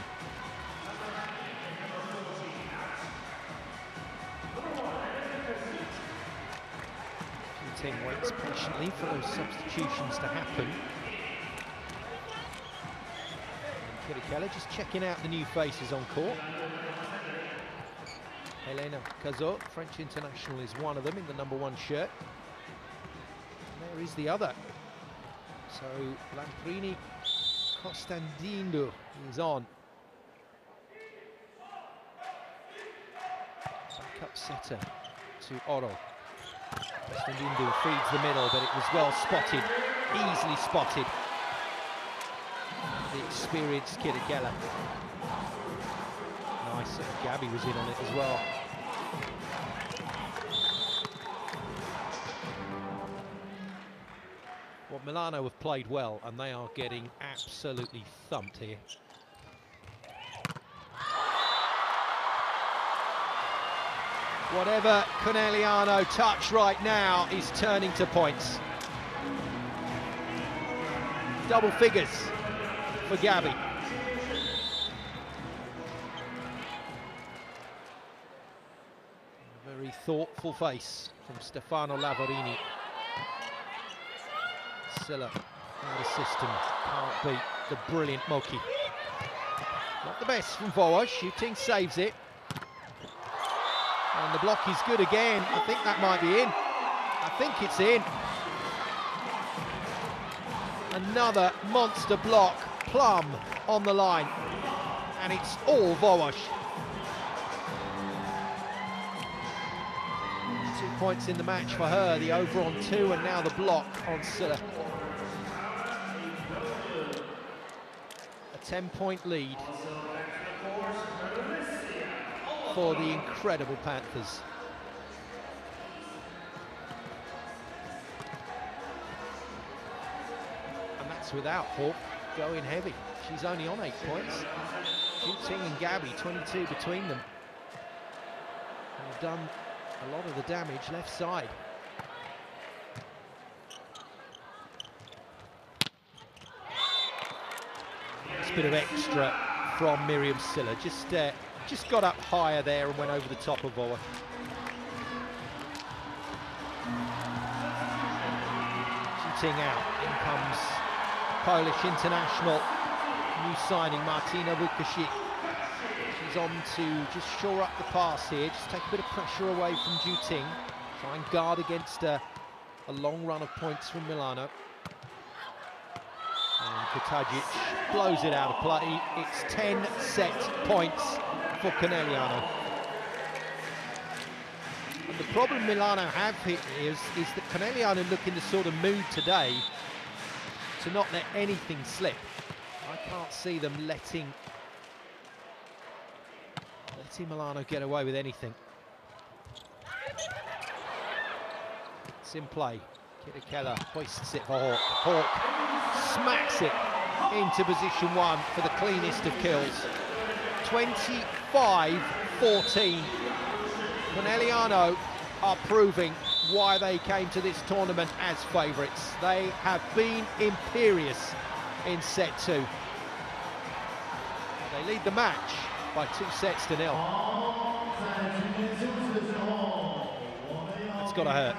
Speaker 1: Juting waits patiently for those substitutions to happen. And Kirikella just checking out the new faces on court. Helena Cazot, French international, is one of them in the #1 shirt. And there is the other. So Lamprini Costandino is on. Backup setter to Oro. Costandino feeds the middle, but it was well spotted, easily spotted. The experienced Kirikella. Nice, Gabi was in on it as well. Well, Milano have played well, and they are getting absolutely thumped here. Whatever Conegliano touch right now is turning to points. Double figures for Gabi. Very thoughtful face from Stefano Lavorini. Silla out of system, can't beat the brilliant Moki. Not the best from Volley, Juting saves it. And the block is good again. I think that might be in. I think it's in. Another monster block, plumb on the line. And it's all Volley. 2 points in the match for her, the over on 2, and now the block on Silla. A 10-point lead for the incredible Panthers. And that's without Hawk going heavy. She's only on 8 points. Juting and Gabi, 22 between them. They've done a lot of the damage left side. Nice bit of extra from Miriam Silla. Just got up higher there and went over the top of Volley. Juting out. In comes Polish international, new signing Martina Vukovic. She's on to just shore up the pass here, just take a bit of pressure away from Juting, try and guard against a long run of points from Milano. And Kotajic blows it out of play. It's 10 set points for Conegliano. And the problem Milano have here is that Conegliano look in the sort of mood today to not let anything slip. I can't see them letting AC Milano get away with anything. It's in play. Keller hoists it for Hawk. Hawk smacks it into position one for the cleanest of kills. 25-14. Conegliano are proving why they came to this tournament as favourites. They have been imperious in set two. They lead the match by 2-0. It's got to hurt.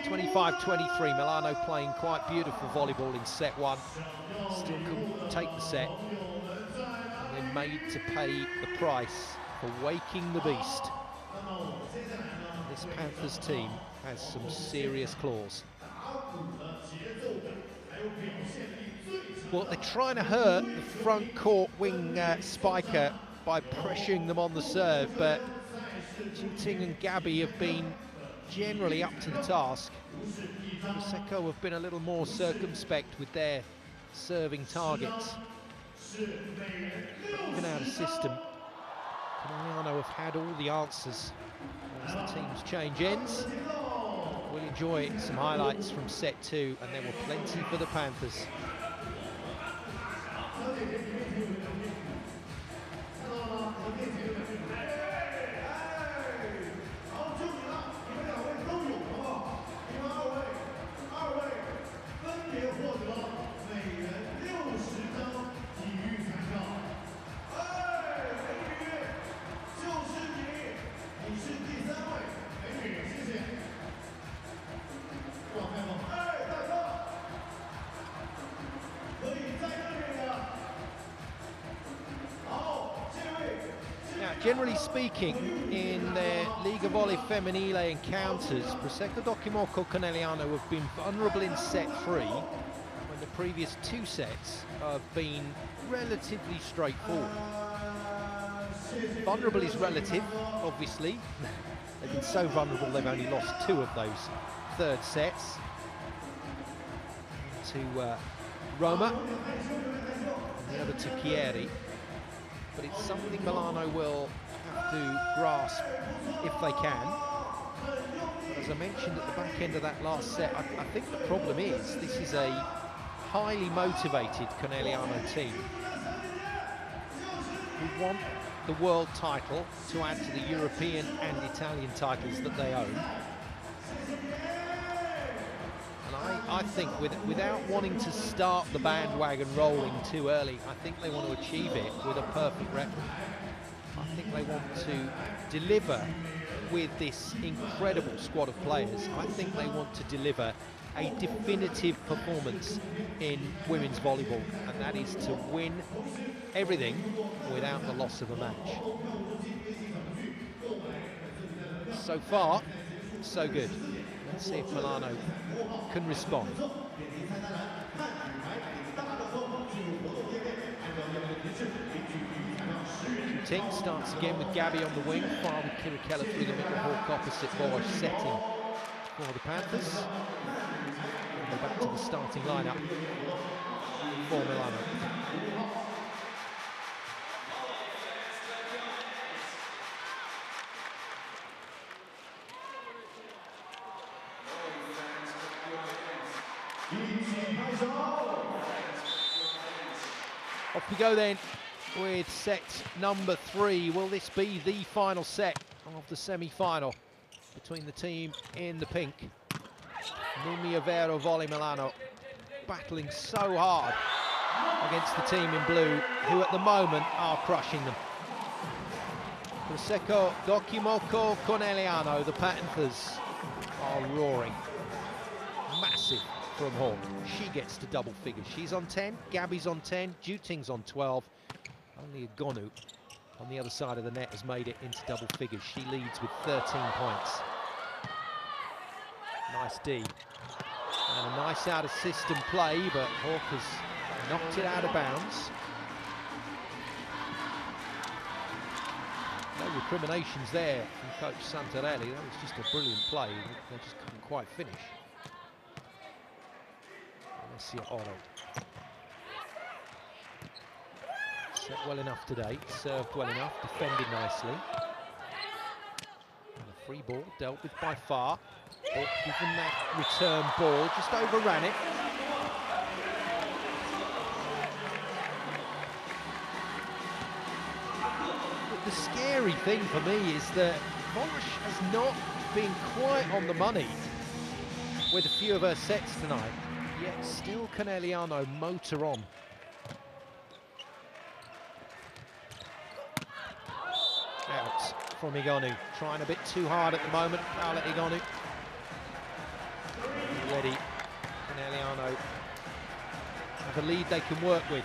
Speaker 1: 25-23, Milano playing quite beautiful volleyball in set one. Still couldn't take the set. And then made to pay the price for waking the beast. This Panthers team has some serious claws. Well, they're trying to hurt the front court wing spiker by pressuring them on the serve, but Juting and Gabby have been generally up to the task. Prosecco have been a little more circumspect with their serving targets. But even out of system, Conegliano have had all the answers as the teams change ends. We'll enjoy some highlights from set two, and there were plenty for the Panthers. Generally speaking, in their Liga Volley Femminile encounters, Prosecco Imoco Conegliano have been vulnerable in set three, when the previous two sets have been relatively straightforward. Vulnerable is relative, obviously. They've been so vulnerable they've only lost two of those third sets to Roma, and the other to Chieri. But it's something Milano will have to grasp if they can. But as I mentioned at the back end of that last set, I think the problem is this is a highly motivated Conegliano team who want the world title to add to the European and Italian titles that they own. And I think without wanting to start the bandwagon rolling too early, I think they want to achieve it with a perfect record. I think they want to deliver with this incredible squad of players. I think they want to deliver a definitive performance in women's volleyball, and that is to win everything without the loss of a match. So far, so good. Let's see if Milano can respond. Ting starts again with Gabby on the wing, far with Kirikella through the middle, Hawk opposite Bosch setting for the Panthers. And we're back to the starting lineup for Milano. Off we go then with set number 3. Will this be the final set of the semi-final between the team in the pink, Numia, Vero, Volley, Milano, battling so hard against the team in blue, who at the moment are crushing them. Prosecco Imoco Conegliano, the Panthers are roaring. Massive from Hawk. She gets to double figures. She's on 10, Gabby's on 10, Juting's on 12. Only Agonu on the other side of the net has made it into double figures. She leads with 13 points. Nice D. And a nice out of system play, but Hawk has knocked it out of bounds. No recriminations there from Coach Santarelli. That was just a brilliant play. They just couldn't quite finish. Oro. Set well enough today, served well enough, defended nicely. And a free ball dealt with by Far. But given that return ball, just overran it. But the scary thing for me is that Volley has not been quite on the money with a few of her sets tonight, yet still Conegliano motor on. Out from Igonu, trying a bit too hard at the moment. Paola Igonu. Ready, Conegliano have a lead they can work with.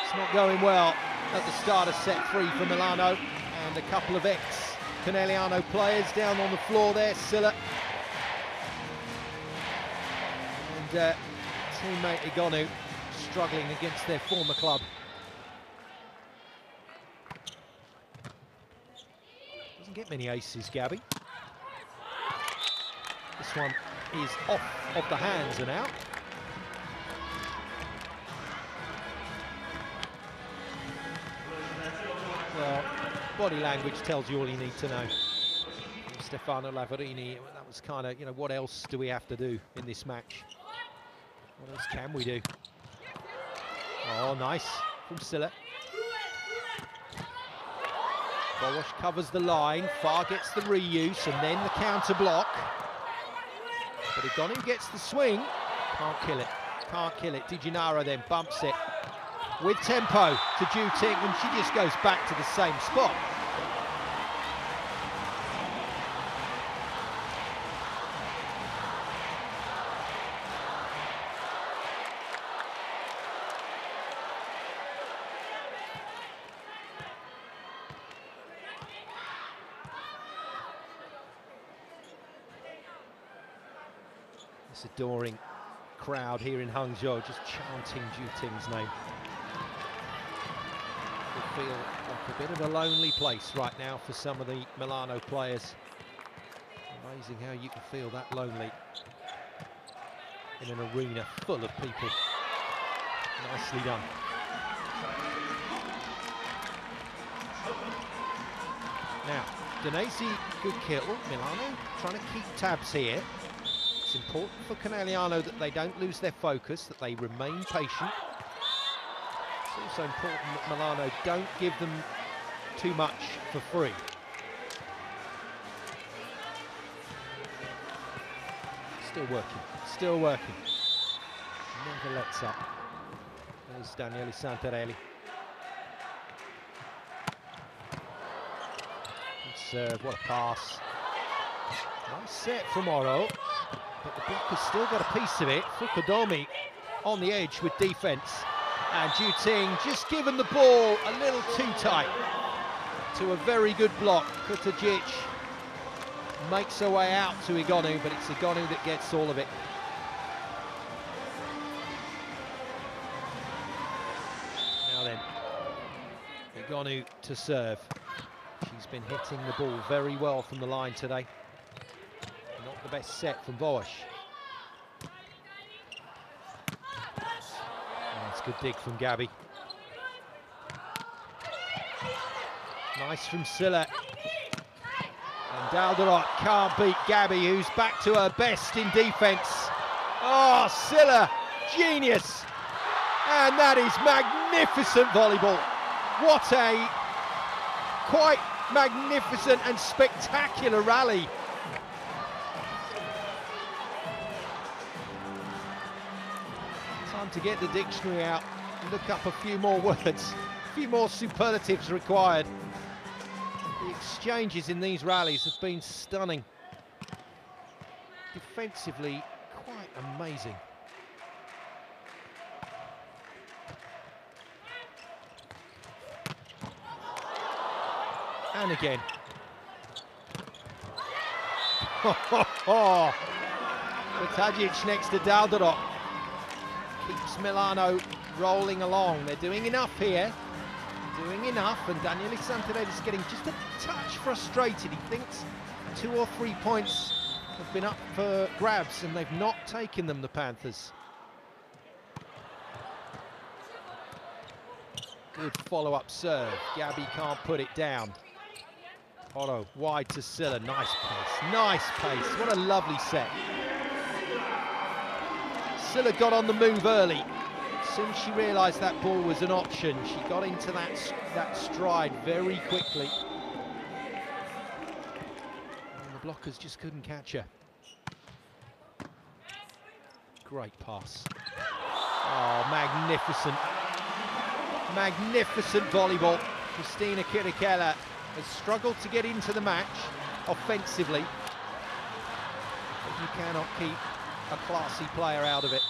Speaker 1: It's not going well at the start of set 3 for Milano, and a couple of ex-Conegliano players down on the floor there. Silla and teammate Igonu struggling against their former club. Doesn't get many aces, Gabby. This one is off of the hands and out. Well, body language tells you all you need to know. From Stefano Lavarini, that was kind of, you know, what else do we have to do in this match? What else can we do? Oh, nice from Silla. Volley covers the line, Far gets the reuse and then the counter block. But Igonu gets the swing, can't kill it, can't kill it. Di Gennaro then bumps it with tempo to Ju Ting, and she just goes back to the same spot. This adoring crowd here in Hangzhou just chanting Ju Ting's name. It feel like a bit of a lonely place right now for some of the Milano players. Amazing how you can feel that lonely in an arena full of people. Nicely done. Now, Danesi, good kill. Milano trying to keep tabs here. It's important for Conegliano that they don't lose their focus, that they remain patient. It's also important that Milano don't give them too much for free. Still working, still working. Never lets up. There's Daniele Santarelli. Good serve, what a pass. Nice set from Oro, but the blocker's still got a piece of it. Fukudomi on the edge with defence. And Ju Ting just given the ball a little too tight to a very good block. Kutajic makes her way out to Igonu, but it's Igonu that gets all of it. Now then, Igonu to serve. She's been hitting the ball very well from the line today. Not the best set from Volley. That's a good dig from Gabby. Nice from Silla. And Dalderot can't beat Gabby, who's back to her best in defence. Oh, Silla, genius. And that is magnificent volleyball. What a quite magnificent and spectacular rally. Time to get the dictionary out, look up a few more words, a few more superlatives required. The exchanges in these rallies have been stunning. Defensively, quite amazing. And again. Kutajic next to Dalderot. Keeps Milano rolling along. They're doing enough here. Doing enough, and Daniele Santarelli is getting just a touch frustrated. He thinks 2 or 3 points have been up for grabs and they've not taken them, the Panthers. Good follow-up serve. Gabby can't put it down. Otto wide to Silla. Nice pace. Nice pace. What a lovely set. Silla got on the move early. As soon as she realised that ball was an option, she got into that stride very quickly. And the blockers just couldn't catch her. Great pass. Oh, magnificent. Magnificent volleyball. Christina Kirikella has struggled to get into the match offensively, but you cannot keep a classy player out of it.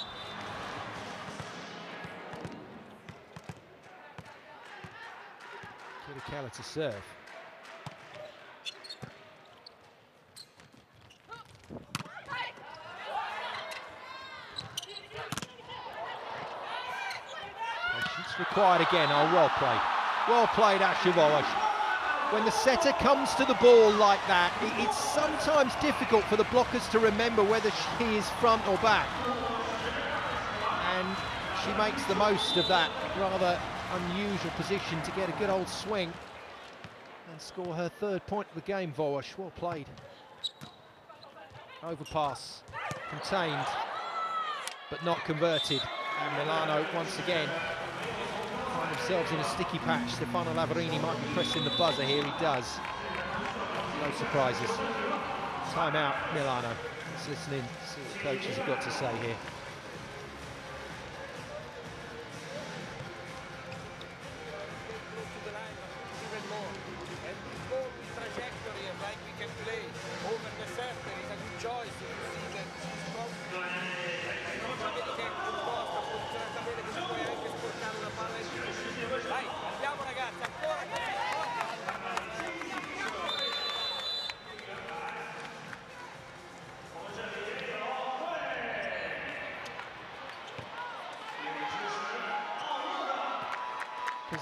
Speaker 1: Kirikella to serve. Patience required again. Oh, well played. Well played, Asha Volley. When the setter comes to the ball like that, it's sometimes difficult for the blockers to remember whether she is front or back. And she makes the most of that rather unusual position to get a good old swing and score her third point of the game, Volley. Well played. Overpass, contained, but not converted. And Milano, once again, find themselves in a sticky patch. Stefano Lavarini might be pressing the buzzer here. He does. No surprises. Timeout, Milano. Let's listen in, see what the coaches have got to say here.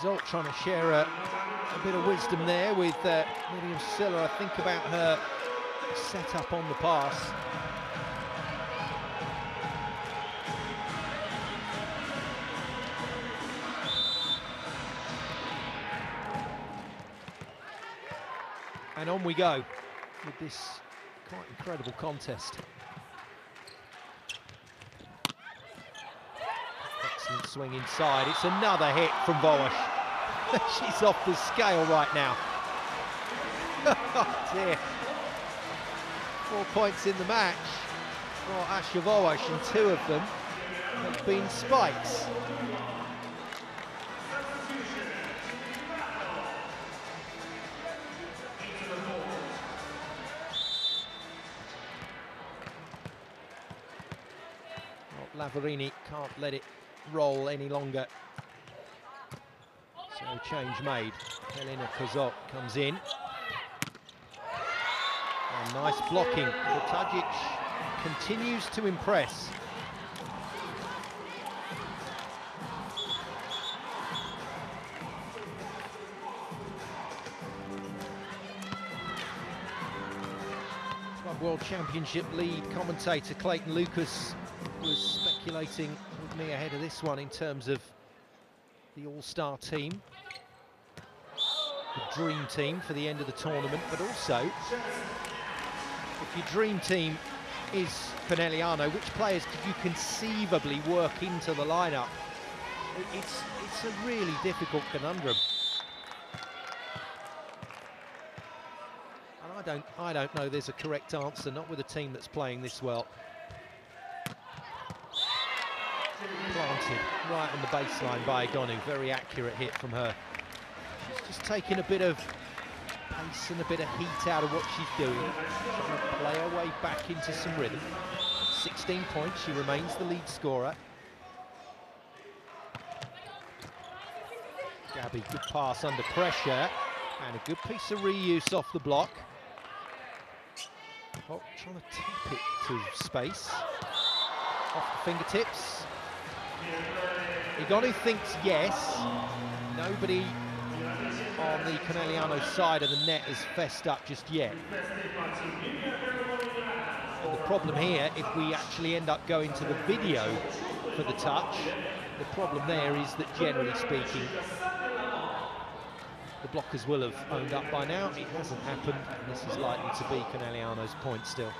Speaker 1: Zolt trying to share a bit of wisdom there with Miriam Silla. I think about her setup on the pass. And on we go with this quite incredible contest. Excellent swing inside. It's another hit from Volley. She's off the scale right now. Oh dear. 4 points in the match for Asha Volley, and 2 of them have been spikes. Well, Lavarini can't let it roll any longer. So change made. Helena Kozot comes in. And nice blocking. Kotajic continues to impress. Club World Championship lead commentator Clayton Lucas was speculating with me ahead of this one in terms of the all-star team, the dream team for the end of the tournament, but also if your dream team is Conegliano, which players could you conceivably work into the lineup? It's a really difficult conundrum. And I don't know there's a correct answer, not with a team that's playing this well. Planted right on the baseline by Agonu. Very accurate hit from her. She's just taking a bit of pace and a bit of heat out of what she's doing. Trying to play her way back into some rhythm. 16 points, she remains the lead scorer. Gabby, good pass under pressure. And a good piece of reuse off the block. Oh, trying to tap it to space. Off the fingertips. Agonu thinks yes. Nobody on the Conegliano side of the net has fessed up just yet. And the problem here, if we actually end up going to the video for the touch, the problem there is that generally speaking, the blockers will have owned up by now. It hasn't happened, and this is likely to be Conegliano's point still.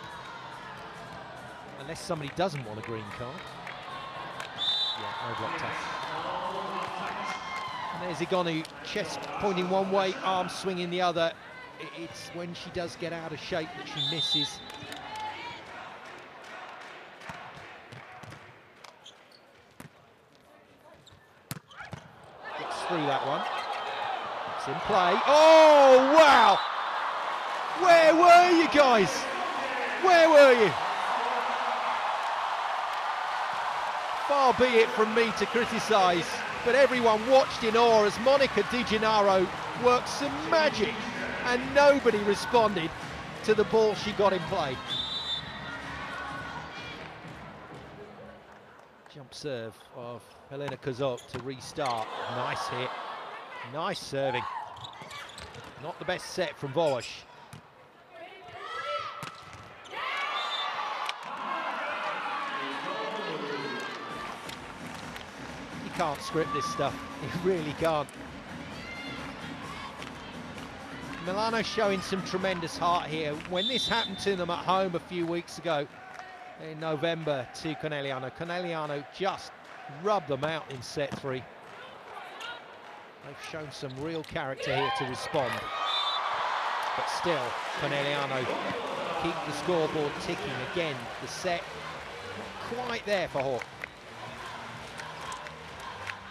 Speaker 1: Unless somebody doesn't want a green card. Yeah, no block touch. And there's Igonu, chest pointing one way, arm swinging the other. It's when she does get out of shape that she misses. Gets through that one. It's in play. Oh, wow! Where were you guys? Where were you? Far be it from me to criticise, but everyone watched in awe as Monica Di Gennaro worked some magic and nobody responded to the ball she got in play. Jump serve of Helena Kozok to restart. Nice hit, nice serving. Not the best set from Volley. Can't script this stuff, you really can't. Milano showing some tremendous heart here. When this happened to them at home a few weeks ago in November to Conegliano, Conegliano just rubbed them out in set 3. They've shown some real character here to respond. But still, Conegliano keep the scoreboard ticking again. The set not quite there for Hawk.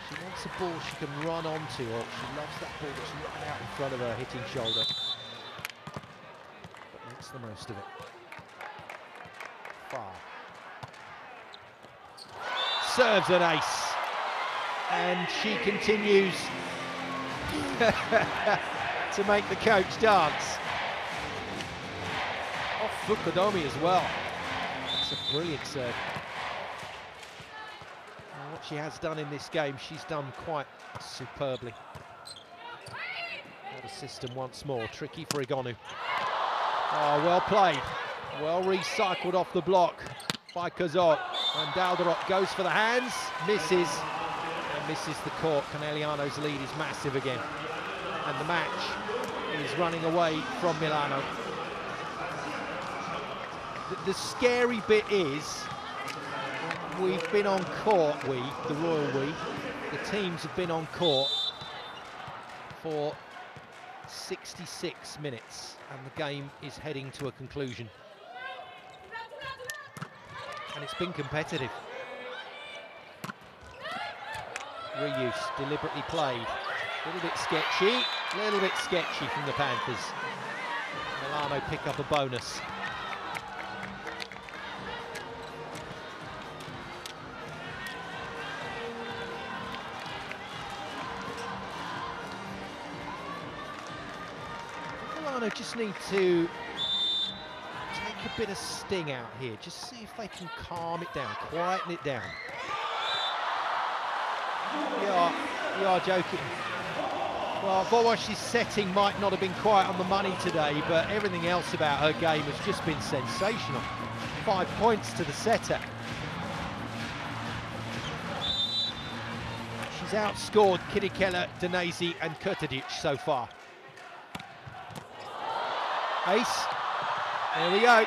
Speaker 1: She wants a ball she can run onto, or she loves that ball that's right out in front of her, hitting shoulder. But makes the most of it. Far. Serves an ace. And she continues to make the coach dance. Off Fukudomi as well. That's a brilliant serve. What she has done in this game, she's done quite superbly. What a system once more. Tricky for Igonu. Oh, well played. Well recycled off the block by Kozok. And Dalderot goes for the hands, misses, and misses the court. Conegliano's lead is massive again. And the match is running away from Milano. The scary bit is, we've been on court, the Royal the teams have been on court for 66 minutes and the game is heading to a conclusion. And it's been competitive. Reuse, deliberately played. A little bit sketchy from the Panthers. Milano pick up a bonus. Milano just need to take a bit of sting out here. Just see if they can calm it down, quieten it down. You are joking. Well, Vołasz's setting might not have been quite on the money today, but everything else about her game has just been sensational. 5 points to the setter. She's outscored Kirikella, Danesi and Kurtadic so far. Ace. There we go.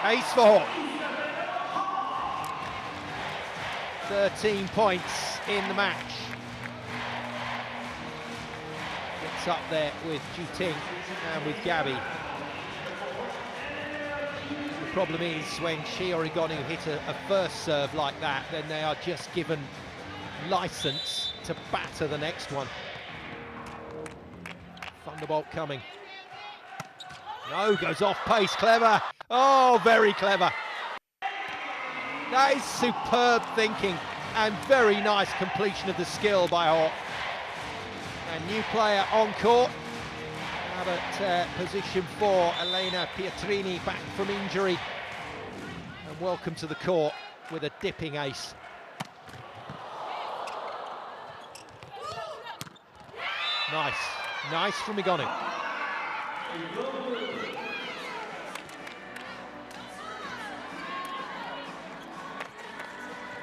Speaker 1: Ace for Hawk. 13 points in the match. Gets up there with Juting and with Gabby. The problem is when she or Igonu hit a first serve like that, then they are just given license to batter the next one. Thunderbolt coming. No, goes off pace, clever. Oh, very clever. That is superb thinking and very nice completion of the skill by Hawk. A new player on court. Out at position 4, Elena Pietrini back from injury. And welcome to the court with a dipping ace. Nice from Igonu.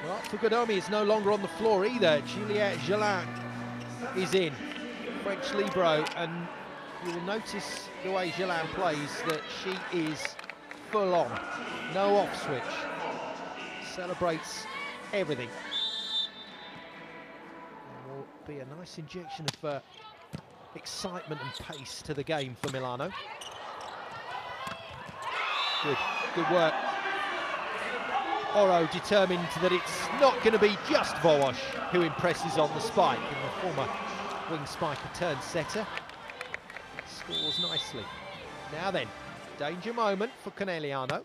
Speaker 1: Well, Fukudomi is no longer on the floor either. Juliette Gelin is in, French libero, and you will notice the way Gelin plays that she is full on, no off switch, celebrates everything. There will be a nice injection of excitement and pace to the game for Milano. Good work. Oro determined that it's not going to be just Vołos who impresses on the spike, and the former wing spiker turned setter scores nicely. Now then, danger moment for Conegliano.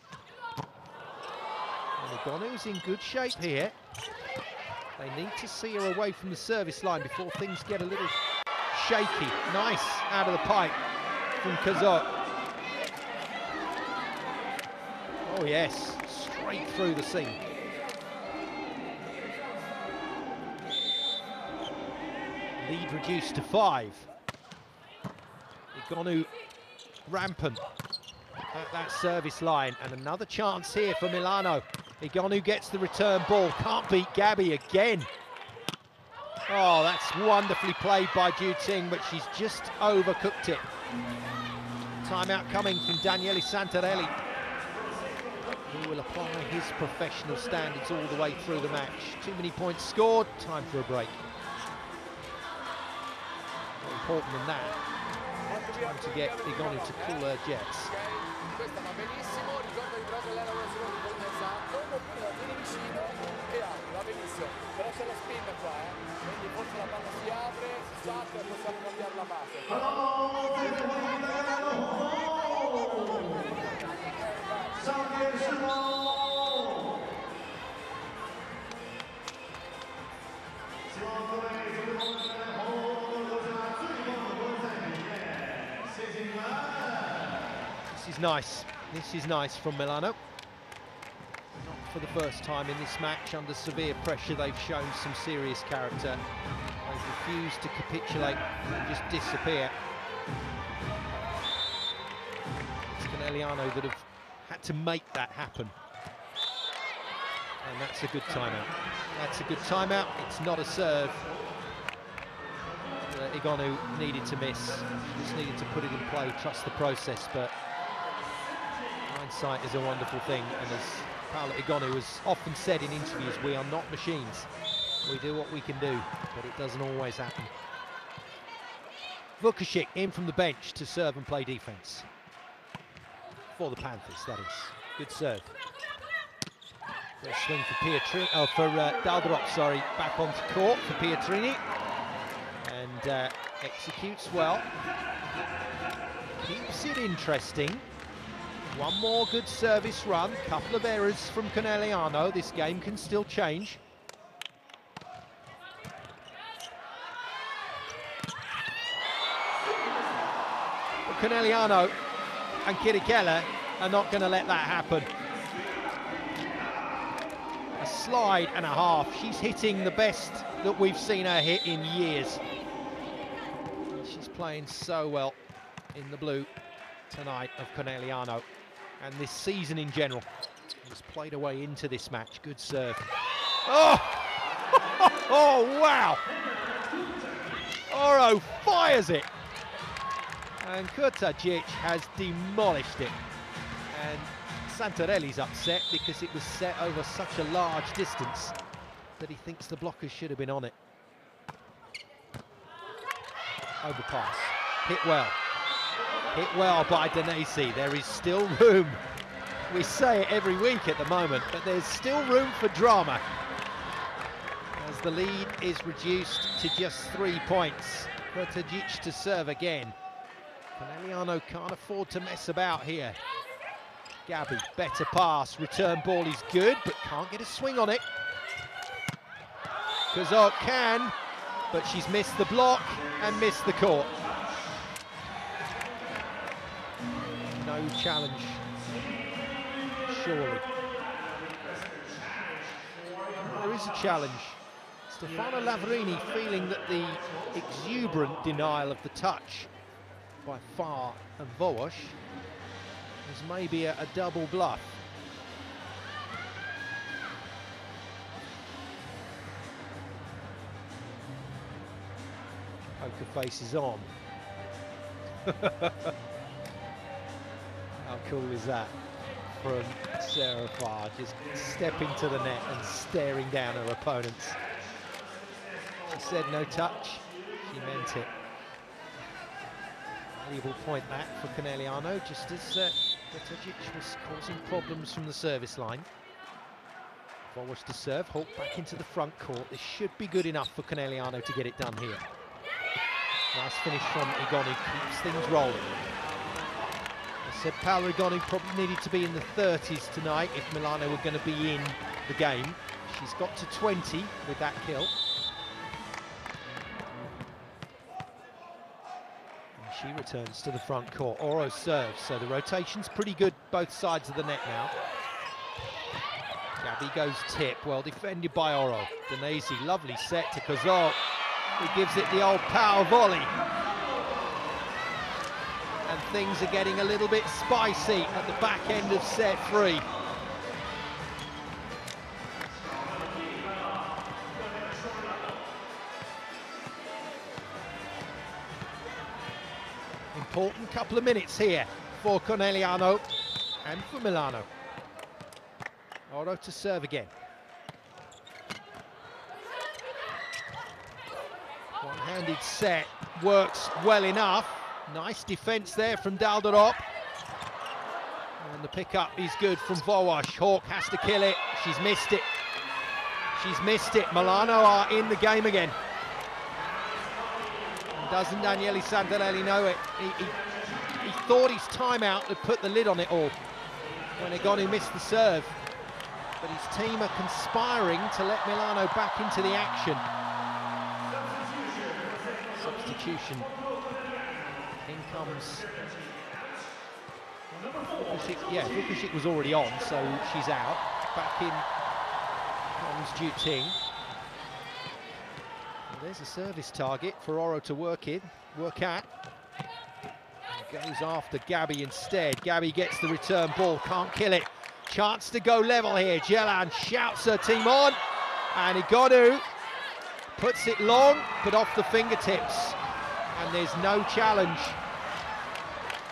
Speaker 1: And Igonu's in good shape here. They need to see her away from the service line before things get a little shaky. Nice out of the pipe from Kazok. Oh yes, straight through the seam. Lead reduced to 5. Igonu rampant at that service line, and another chance here for Milano. Igonu gets the return ball, can't beat Gabi again. Oh, that's wonderfully played by Ju Ting, but she's just overcooked it. Timeout coming from Daniele Santarelli, who will apply his professional standards all the way through the match. Too many points scored, time for a break. More important than that, time to get Igonu to cool her jets.
Speaker 2: Questa va benissimo, ricordati però che lei lavora solo di con esatto, oppure la tieni vicino e apri, va benissimo. Però c'è lo spin qua, quindi forse la palla si apre, si salta e possiamo cambiare la base.
Speaker 1: This is nice from Milano. Not for the first time in this match, under severe pressure they've shown some serious character. They've refused to capitulate and just disappear. It's Conegliano that have had to make that happen. And that's a good timeout. That's a good timeout. It's not a serve. Igonu needed to miss. She just needed to put it in play, trust the process, but hindsight is a wonderful thing, and as Paola Igonu has often said in interviews, we are not machines. We do what we can do, but it doesn't always happen. Vukashik in from the bench to serve and play defence. For the Panthers, that is. Good serve. First swing for Pietrini, for Daldrop, sorry, back onto court for Pietrini. And executes well. Keeps it interesting. One more good service run, couple of errors from Conegliano. This game can still change. But Conegliano and Kirikella are not going to let that happen. A slide and a half. She's hitting the best that we've seen her hit in years. She's playing so well in the blue tonight of Conegliano, and this season in general. Has played her way into this match. Good serve. Oh! Oh, wow! Oro fires it! And Kurtajic has demolished it. And Santarelli's upset because it was set over such a large distance that he thinks the blockers should have been on it. Overpass. Hit well. Hit well by Danesi. There is still room. We say it every week at the moment, but there's still room for drama as the lead is reduced to just 3 points. Kurtajic to serve again. Conegliano can't afford to mess about here. Gabi, better pass. Return ball is good, but can't get a swing on it. Kazok can, but she's missed the block and missed the court. No challenge, surely. There is a challenge. Stefano Lavarini feeling that the exuberant denial of the touch by Farr and Vołos is maybe a double bluff. Poker face is on. How cool is that from Sarah Farr, just stepping to the net and staring down her opponents. She said no touch, she meant it. Valuable point that for Conegliano, just as Betajic was causing problems from the service line. Volleyball to serve, Hawk back into the front court. This should be good enough for Conegliano to get it done here. Nice finish from Igoni, keeps things rolling. I said Paola Igoni probably needed to be in the 30s tonight if Milano were going to be in the game. She's got to 20 with that kill. And she returns to the front court. Oro serves, so the rotation's pretty good both sides of the net now. Gabby goes tip, well defended by Oro. Danesi, lovely set to Kazal. He gives it the old power volley. And things are getting a little bit spicy at the back end of set 3. Important couple of minutes here for Conegliano and for Milano. Oro to serve again. One-handed set works well enough. Nice defence there from Dalderop. And the pickup is good from Vowash. Hawk has to kill it. She's missed it. She's missed it. Milano are in the game again. And doesn't Daniele Santarelli know it? He thought his timeout had put the lid on it all when Igoni missed the serve. But his team are conspiring to let Milano back into the action. Substitution. In comes... Vukušić was already on, so she's out. Back in comes Ju Ting. And there's a service target for Oro to work at. Goes after Gabby instead. Gabby gets the return ball, can't kill it. Chance to go level here. Jelan shouts her team on, and Igonu puts it long, but off the fingertips. And there's no challenge.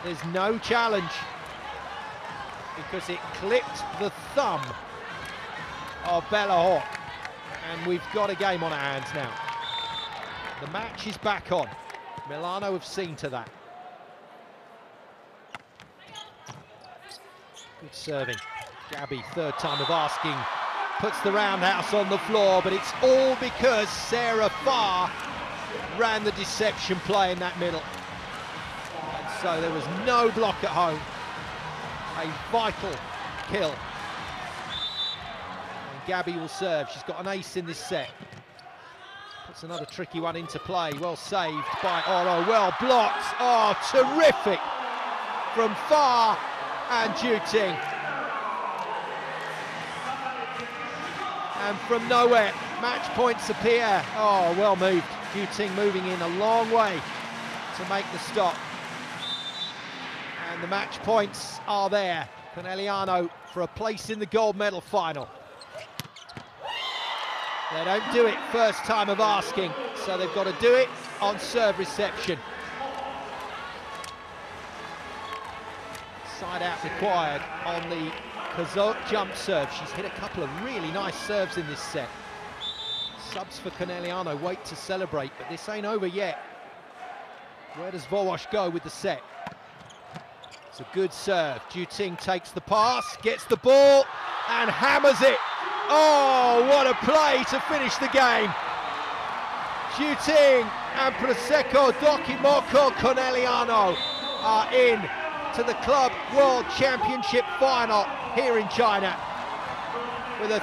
Speaker 1: There's no challenge because it clipped the thumb of Bella Hawk, and we've got a game on our hands now. The match is back on. Milano have seen to that. Good serving. Gabby, third time of asking, puts the roundhouse on the floor, but it's all because Sarah Farr ran the deception play in that middle. And so there was no block at home. A vital kill. And Gabby will serve. She's got an ace in this set. Puts another tricky one into play. Well saved by Oro. Well blocked. Oh, terrific from Farr and Ju Ting. And from nowhere, match points appear. Oh, well moved. Ju Ting moving in a long way to make the stop. And the match points are there. Conegliano for a place in the gold medal final. They don't do it first time of asking, so they've got to do it on serve reception. Side out required on the Kazok jump serve. She's hit a couple of really nice serves in this set. Subs for Conegliano wait to celebrate, but this ain't over yet. Where does Vowash go with the set? It's a good serve. Ju Ting takes the pass, gets the ball, and hammers it. Oh, what a play to finish the game. Ju Ting and Prosecco Doc Imoco Conegliano are in to the Club World Championship final here in China with a